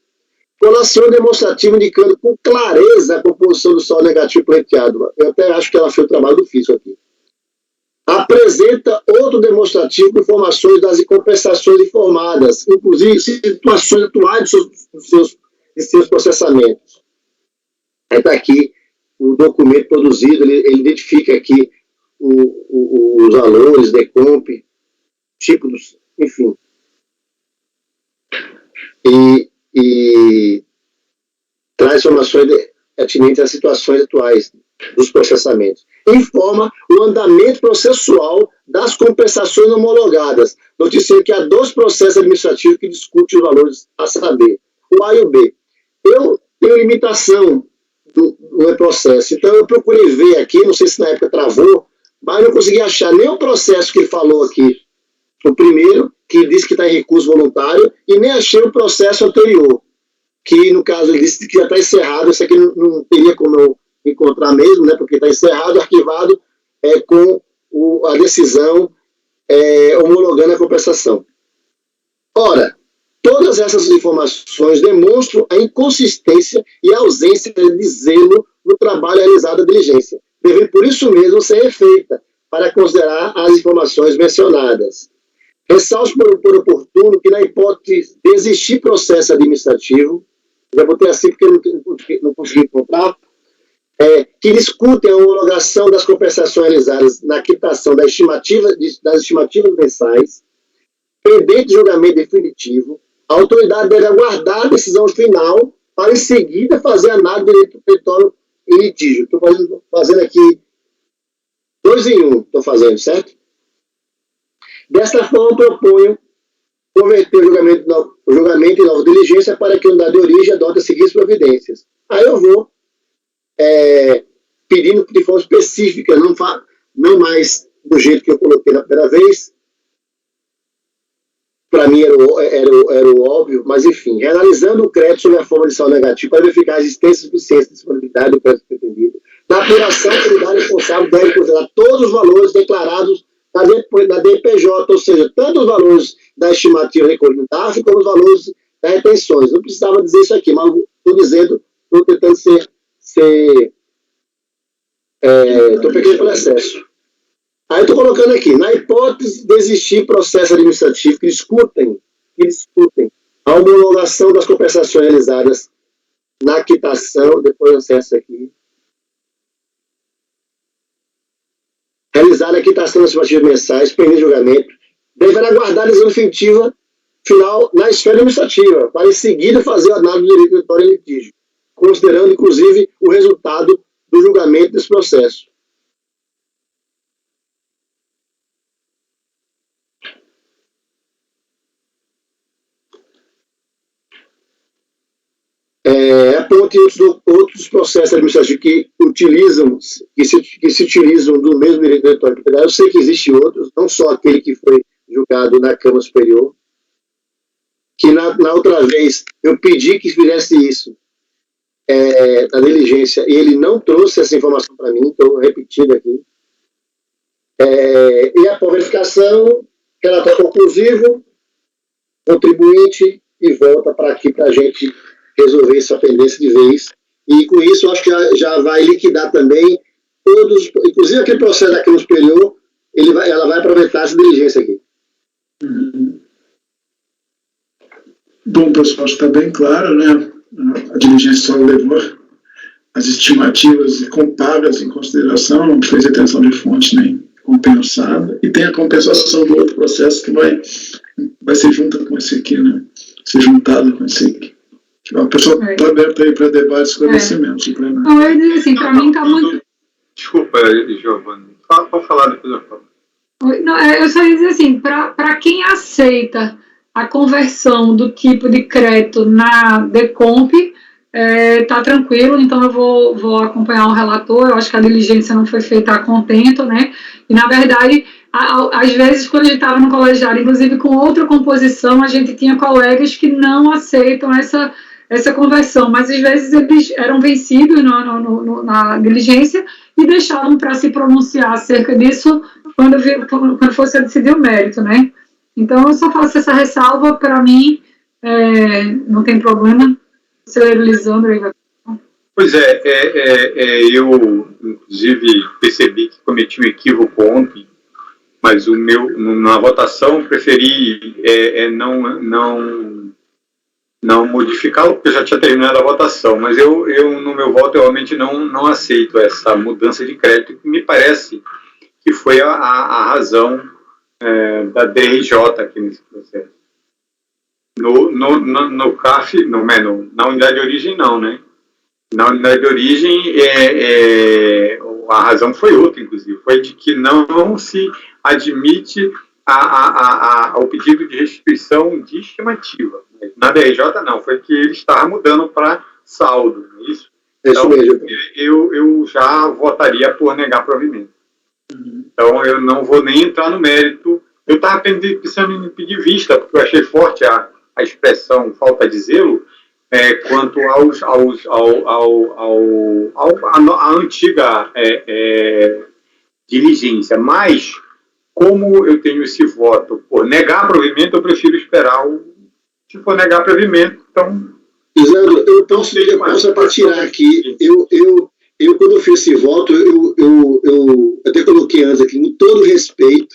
Colação demonstrativa indicando com clareza a composição do saldo negativo pleiteado. Eu até acho que ela fez o trabalho do fisco aqui. Apresenta outro demonstrativo com informações das compensações informadas, inclusive situações atuais de seus processamentos. Aí está aqui o documento produzido, ele identifica aqui os valores, decomp, tipo dos, enfim. E traz informações atinentes às situações atuais dos processamentos. Informa o andamento processual das compensações homologadas, noticiando que há 2 processos administrativos que discutem os valores a saber, o A e o B. Eu tenho limitação no processo, então eu procurei ver aqui, não sei se na época travou, mas não consegui achar nem o processo que ele falou aqui, o primeiro, que diz que está em recurso voluntário, e nem achei o processo anterior, que no caso ele disse que já está encerrado. Isso aqui não teria como eu encontrar mesmo, né, porque está encerrado, arquivado com a decisão homologando a compensação. Ora, todas essas informações demonstram a inconsistência e a ausência de zelo no trabalho realizado da diligência, devendo por isso mesmo ser refeita para considerar as informações mencionadas. Ressalto por oportuno que, na hipótese de existir processo administrativo, já botei assim porque não consegui encontrar, que discutem a homologação das compensações realizadas na quitação das estimativas mensais, pendente de julgamento definitivo, a autoridade deve aguardar a decisão final para, em seguida, fazer análise do direito pretório em litígio. Estou fazendo aqui 2 em 1, estou fazendo, certo? Desta forma, proponho converter o julgamento em nova diligência para que a unidade de origem adote as seguintes providências. Aí eu vou pedindo de forma específica, não mais do jeito que eu coloquei na primeira vez. Para mim era o óbvio, mas enfim, reanalisando o crédito sob a forma de saldo negativo para verificar a existência, suficiência e disponibilidade do crédito pretendido. Na apuração, a autoridade responsável deve considerar todos os valores declarados na DPJ, ou seja, tanto os valores da estimativa recolhida no DARF, como os valores das retenções. Não precisava dizer isso aqui, mas estou tentando estou pegando pelo excesso. Aí estou colocando aqui, na hipótese de existir processo administrativo que discutem a homologação das compensações realizadas na quitação, depois eu acesso aqui, realizar a quitação das estimativas mensais, pendente de julgamento, deverá aguardar a decisão definitiva final na esfera administrativa, para em seguida fazer a análise do direito pretório em litígio, considerando, inclusive, o resultado do julgamento desse processo. Aponte outros processos administrativos que se utilizam do mesmo direito pretório. Eu sei que existem outros, não só aquele que foi julgado na Câmara Superior, que na outra vez eu pedi que fizesse isso na diligência, e ele não trouxe essa informação para mim, estou repetindo aqui. E após a verificação, relatório conclusivo, contribuinte, e volta para aqui para a gente resolver essa pendência de vez. E com isso, eu acho que já vai liquidar também todos, inclusive aquele processo daquele superior, ela vai aproveitar essa diligência aqui. Bom, pessoal, está bem claro, né? A diligência só levou as estimativas pagas em consideração, não fez retenção de fonte nem compensada, e tem a compensação do outro processo que vai ser junta com esse aqui, né? Ser juntado com esse aqui. O pessoal está aberto aí para debate e esclarecimento. Não, eu digo assim, para mim está muito... Desculpa, Giovanni. Pode falar, depois eu falo. Não, eu só ia dizer assim, para quem aceita a conversão do tipo de crédito na DECOMP, tá tranquilo, então eu vou acompanhar o relator. Eu acho que a diligência não foi feita a contento, né? E, na verdade, às vezes, quando a gente estava no colegiado, inclusive com outra composição, a gente tinha colegas que não aceitam essa conversão, mas às vezes eles eram vencidos na diligência e deixavam para se pronunciar acerca disso quando fosse decidir o mérito, né? Então, eu só faço essa ressalva. Para mim, não tem problema. Senhor Lisandro aí vai. Pois eu, inclusive, percebi que cometi um equívoco ontem, mas na votação, preferi não modificá-lo, porque eu já tinha terminado a votação, mas eu no meu voto, eu realmente não aceito essa mudança de crédito, que me parece que foi a razão da DRJ aqui nesse processo. No CAF, na unidade de origem, não, né? Na unidade de origem, a razão foi outra, inclusive, foi de que não se admite o pedido de restituição de estimativa. Na DRJ, não, foi que ele estava mudando para saldo, não é isso? Então, eu já votaria por negar provimento. Então, eu não vou nem entrar no mérito. Eu estava pensando em pedir vista, porque eu achei forte a expressão falta de zelo, quanto à antiga diligência. Mas, como eu tenho esse voto por negar provimento, eu prefiro esperar se for negar provimento. Então, Lisandro, eu posso até tirar aqui. Eu, quando eu fiz esse voto, eu até coloquei antes aqui, com todo respeito,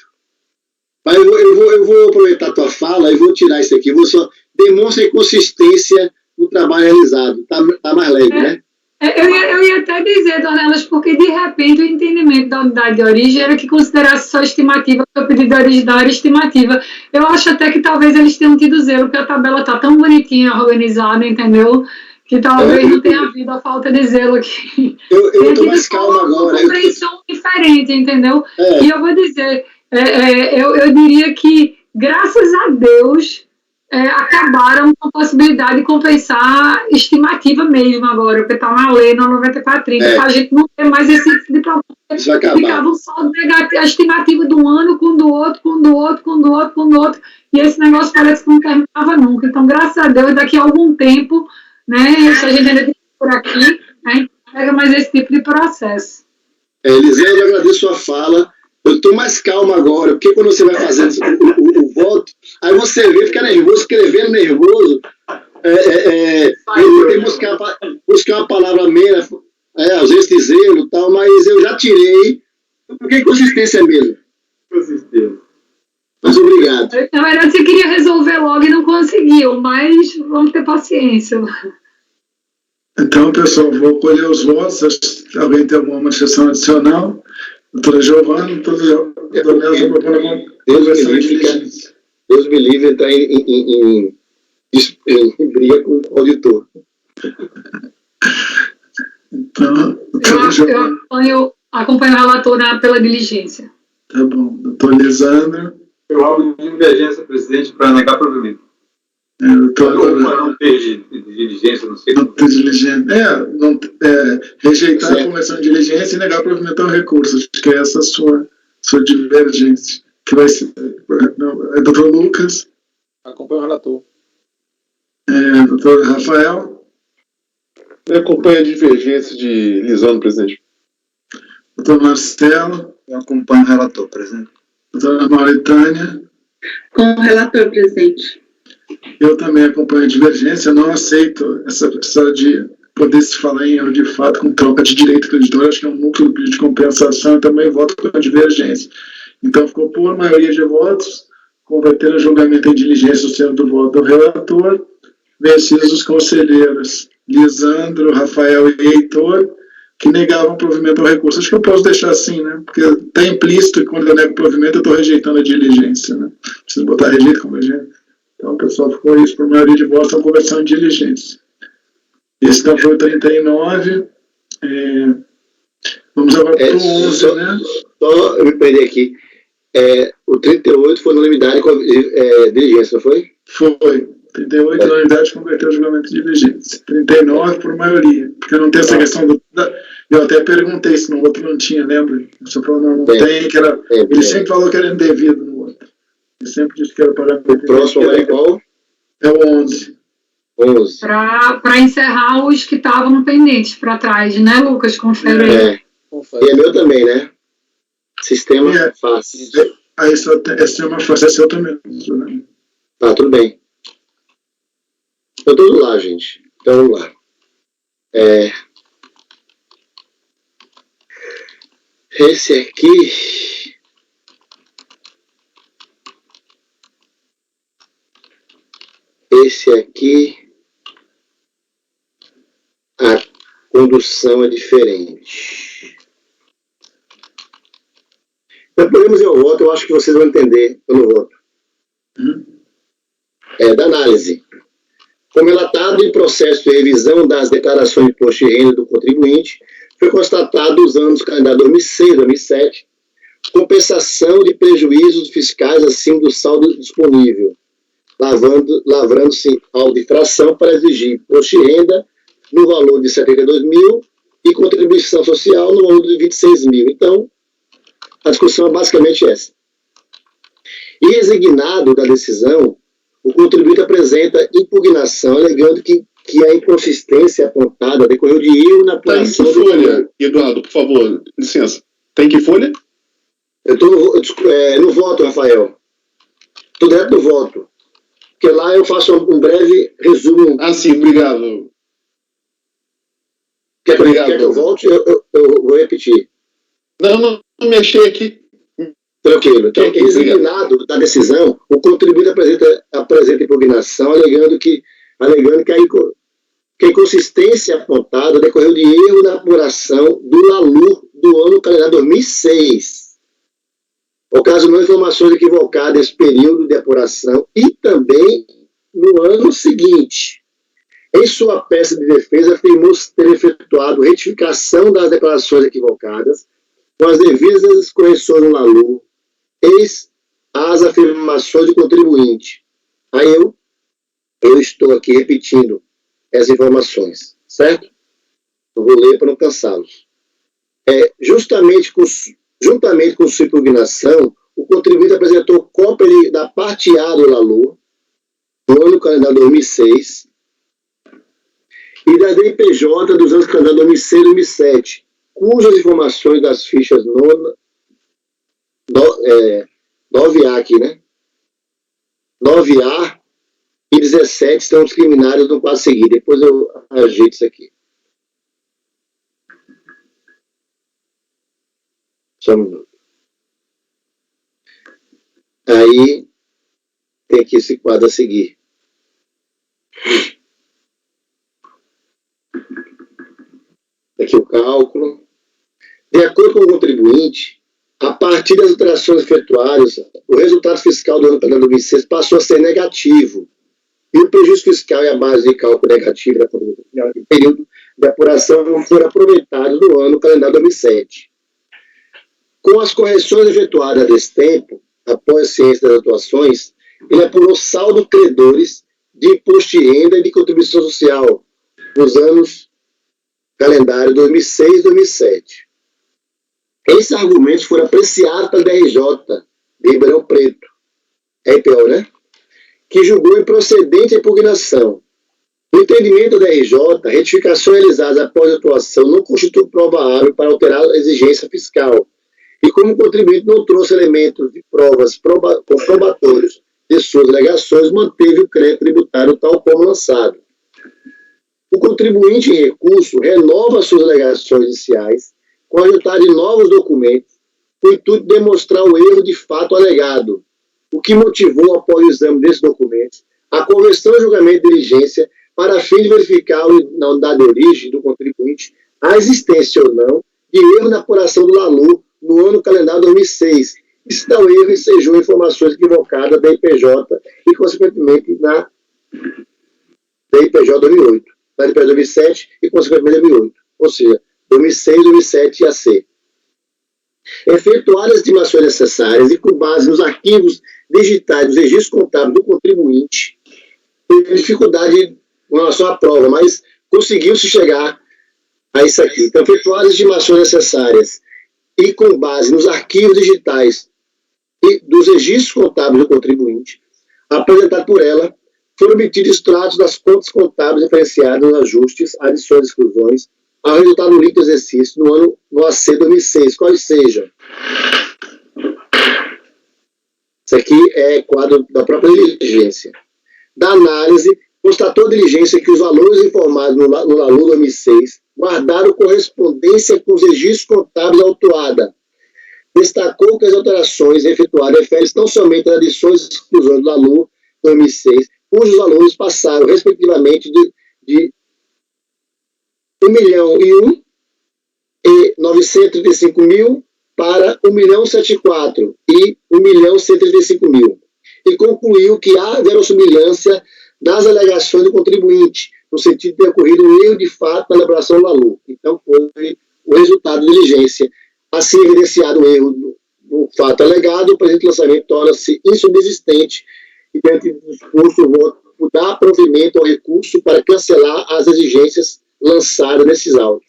mas eu vou aproveitar a tua fala e vou tirar isso aqui. Vou só demonstra inconsistência no trabalho realizado. Tá mais leve, né? Eu ia até dizer, Dornelas, porque de repente o entendimento da unidade de origem era que considerasse só estimativa, porque o pedido original era estimativa. Eu acho até que talvez eles tenham tido zelo, porque a tabela está tão bonitinha, organizada, entendeu? Que talvez não tenha havido a falta de zelo aqui. Eu estou mais calma agora. Uma compreensão diferente, entendeu? E eu vou dizer, eu diria que, graças a Deus, acabaram com a possibilidade de compensar estimativa mesmo agora, porque está na lei, na 9430, para a gente não ter mais esse tipo de problema. Isso vai acabar. Ficava só a estimativa de um ano com do outro, e esse negócio parece que não terminava nunca. Então, graças a Deus, daqui a algum tempo, né, se a gente ainda tem por aqui, a gente pega mais esse tipo de processo. Eliseu, eu agradeço a sua fala. Eu estou mais calma agora, porque quando você vai fazendo o voto, aí você vê, fica nervoso, escrevendo nervoso, eu tenho que buscar uma palavra meia, às vezes dizendo e tal, mas eu já tirei, porque é inconsistência mesmo. Consistência. Mas obrigado. Na verdade, você queria resolver logo e não conseguiu, mas vamos ter paciência. Então, pessoal, vou colher os votos. Alguém tem alguma manifestação adicional? Doutora Giovanna, doutora Dornelas, Deus me livre de entrar em briga com o auditor. Então, eu acompanho a relatora pela diligência. Tá bom. Doutor Lisandro. Eu abro de divergência, presidente, para negar provimento. Não ter diligência, não sei. Não ter diligência. Rejeitar a conversão de diligência e negar provimento ao recurso. Acho que é essa a sua divergência. Que vai ser. Doutor Lucas. Acompanho o relator. Doutor Rafael. Eu acompanho a divergência de Lisandro, presidente. Doutor Marcelo. Eu acompanho o relator, presidente. Doutora Mauritânia. Com o relator, presidente. Eu também acompanho a divergência, não aceito essa história de poder se falar em erro de fato com troca de direito do editor, acho que é um núcleo de compensação, e também voto com a divergência. Então, ficou por maioria de votos, converter o julgamento em diligência o sendo do voto do relator, vencidos os conselheiros Lisandro, Rafael e Heitor, que negavam o provimento ao recurso. Acho que eu posso deixar assim, né? Porque está implícito que quando eu nego o provimento, eu estou rejeitando a diligência, né? Preciso botar rejeito como rejeito. Então, pessoal, ficou isso por maioria de votos, estão conversando em diligência. Esse então foi o 39. Vamos agora para o 11, né? Só eu me perdi aqui. O 38 foi unanimidade com diligência, não foi? Foi. 38, unanimidade, converteu o julgamento de diligência. 39 por maioria. Porque não tem essa questão do... Eu até perguntei se no outro não tinha, lembra? Você falou, não tem, que era... Ele sempre falou que era indevido no outro. Ele sempre disse que era pagamento. O próximo é qual? É o 11. 11. Para encerrar os que estavam pendentes para trás, né, Lucas? Confere aí. E é meu também, né? Sistema fácil. Aí só tem sistema fácil, é seu também. Né? Tá, tudo bem. Eu tô lá, gente. Então, vamos lá. Esse aqui... Esse aqui... A condução é diferente. Então, podemos ir ao voto, eu acho que vocês vão entender pelo voto. Da análise. Como relatado em processo de revisão das declarações de imposto de renda do contribuinte, foi constatado nos anos calendário 2006 e 2007 compensação de prejuízos fiscais acima do saldo disponível, lavrando-se auto de infração para exigir imposto de renda no valor de 72 mil e contribuição social no valor de 26 mil. Então, a discussão é basicamente essa. E resignado da decisão, o contribuinte apresenta impugnação, alegando que a inconsistência apontada decorreu de erro na apuração... Tem que folha, Eduardo, por favor, licença. Tem que folha? Eu estou no voto, Rafael. Estou direto no voto. Porque lá eu faço um breve resumo. Ah, sim, obrigado. Quer que eu volte? Eu vou repetir. Não me achei aqui. Tranquilo. Então, resignado da decisão, o contribuinte apresenta impugnação, alegando que a inconsistência apontada decorreu de erro na apuração do LALUR do ano calendário 2006, ocasionou informações equivocadas nesse período de apuração e também no ano seguinte. Em sua peça de defesa, afirmou ter efetuado retificação das declarações equivocadas com as devidas correções no LALUR, eis as afirmações do contribuinte. Aí eu estou aqui repetindo essas informações, certo? Eu vou ler para não cansá-los. Juntamente com sua impugnação, o contribuinte apresentou cópia da parte A do LALUR, do ano calendário 2006, e da DPJ dos anos calendário 2006 e 2007, cujas informações das fichas 9A aqui, né? 9A e 17 estão discriminadas no quadro seguinte. Depois eu ajeito isso aqui. Só um minuto. Aí tem aqui esse quadro a seguir. Aqui o cálculo. De acordo com o contribuinte, a partir das alterações efetuadas, o resultado fiscal do ano 2006 passou a ser negativo. E o prejuízo fiscal e a base de cálculo negativa da contribuição em período de apuração não foram aproveitados no ano calendário 2007. Com as correções efetuadas desse tempo, após a ciência das atuações, ele apurou saldo credores de imposto de renda e de contribuição social nos anos calendário 2006 e 2007. Esses argumentos foram apreciados pela DRJ de Ribeirão Preto, IPO, né? Que julgou improcedente a impugnação. No entendimento da RJ, retificações realizadas após a atuação não constituem prova hábil para alterar a exigência fiscal. E como o contribuinte não trouxe elementos de provas comprobatórios de suas alegações, manteve o crédito tributário tal como lançado. O contribuinte em recurso renova suas alegações iniciais com a juntar de novos documentos, com o intuito de demonstrar o erro de fato alegado, o que motivou, após o exame desses documentos, a conversão ao julgamento de diligência para fim de verificar na unidade de origem do contribuinte a existência ou não de erro na apuração do LALU no ano calendário 2006, e se tal erro ensejou informações equivocadas da IPJ e, consequentemente, da IPJ 2008, da IPJ 2007 e, consequentemente, 2008, ou seja, 2006, 2007 e AC. Efetuar as estimações necessárias e com base nos arquivos digitais dos registros contábeis do contribuinte, teve dificuldade com relação à prova, mas conseguiu-se chegar a isso aqui. Então, efetuar as estimações necessárias e com base nos arquivos digitais e dos registros contábeis do contribuinte, apresentado por ela, foram obtidos extratos das contas contábeis referenciadas nos ajustes, adições e exclusões, ao resultado do líquido exercício no AC 2006, quais sejam. Isso aqui é quadro da própria diligência. Da análise, constatou a diligência que os valores informados no LALU 2006 guardaram correspondência com os registros contábeis autuada. Destacou que as alterações efetuadas referem-se não somente às adições e exclusões do LALU 2006, cujos valores passaram, respectivamente, de 1.001 e 935.000 para 1.074 e 1.135.000. E concluiu que há verossimilhança das alegações do contribuinte, no sentido de ter ocorrido um erro de fato na elaboração do LALU. Então, foi o resultado da diligência. Assim, evidenciado o erro do fato alegado, o presente lançamento torna-se insubsistente e, diante do discurso, o voto dar provimento ao recurso para cancelar as exigências lançadas nesses autos.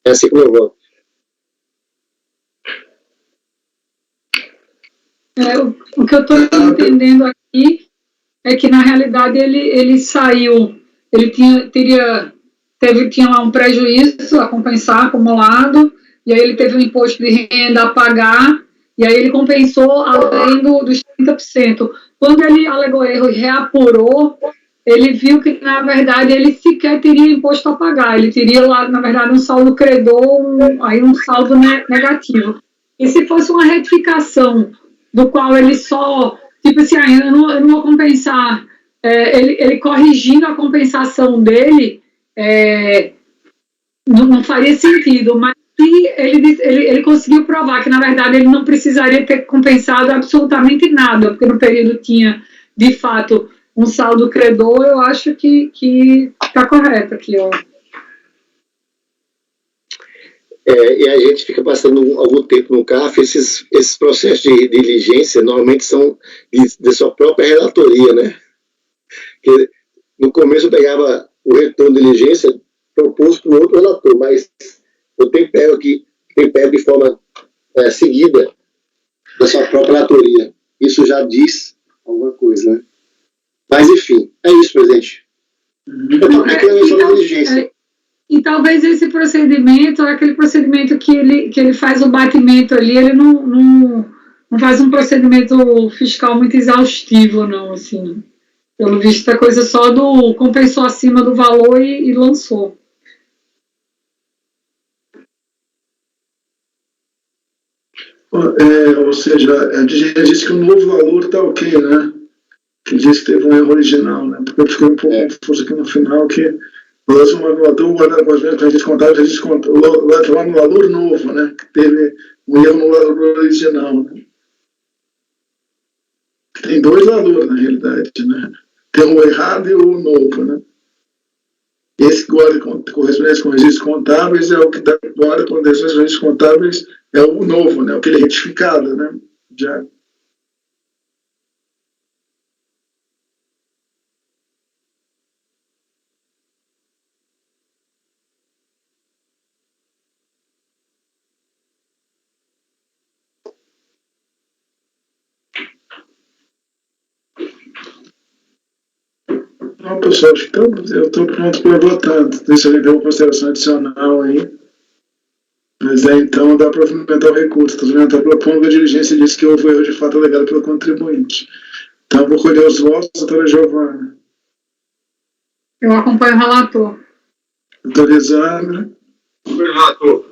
É assim como eu voto. O que eu estou entendendo aqui é que, na realidade, ele saiu, ele tinha lá um prejuízo a compensar acumulado, e aí ele teve um imposto de renda a pagar, e aí ele compensou além dos 30%. Quando ele alegou erro e reapurou, ele viu que, na verdade, ele sequer teria imposto a pagar, ele teria lá, na verdade, um saldo credor, um saldo negativo. E se fosse uma retificação do qual ele só, tipo assim, eu não vou compensar, ele corrigindo a compensação dele, não faria sentido, mas se ele conseguiu provar que, na verdade, ele não precisaria ter compensado absolutamente nada, porque no período tinha, de fato, um saldo credor, eu acho que está correto aqui, ó. E a gente fica passando algum tempo no CAF, esses processos de diligência normalmente são de sua própria relatoria, né? Porque no começo eu pegava o retorno de diligência proposto por outro relator, mas eu tenho pego de forma seguida da sua própria relatoria. Isso já diz alguma coisa, né? Mas, enfim, é isso, presidente. E talvez esse procedimento, aquele procedimento que ele faz o batimento ali, ele não faz um procedimento fiscal muito exaustivo, não, assim. Pelo visto, é coisa só do compensou acima do valor e lançou. Ou seja, a diligência diz que o novo valor está ok, né? Que diz que teve um erro original, né? Porque eu fiquei um pouco confuso aqui no final, que o manulador guardado com as registros contábeis, lá no valor novo, né? Que teve um erro no valor original, né? Tem dois valores, na realidade, né? Tem o errado e o novo, né? Esse que guarda correspondência com registros contábeis é o que guarda correspondência com registros contábeis, é o novo, né? Aquele retificado, né? Já. Não, pessoal, acho que eu estou pronto para votar. Não sei se alguém tem uma consideração adicional aí. Mas então dá para movimentar o recurso. Estou movimentando pela ponta da diligência e disse que houve erro de fato alegado pelo contribuinte. Então, vou colher os votos, doutora Giovana. Eu acompanho o relator. Doutor Lisandro. Relator.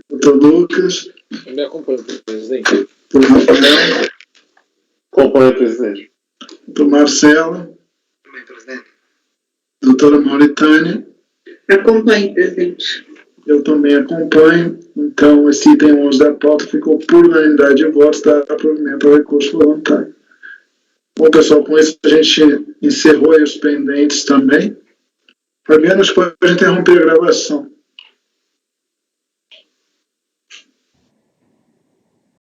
Doutor Lucas. Também acompanho, presidente. Doutor Rafael. Acompanho, presidente. Doutor Marcelo. Também, presidente. Doutora Mauritânia. Acompanhe, presidente. Eu também acompanho. Então, esse item 11 da pauta ficou por unanimidade de votos, dá provimento ao recurso voluntário. Bom, pessoal, com isso a gente encerrou aí os pendentes também. Fabiano, acho que pode interromper a gravação.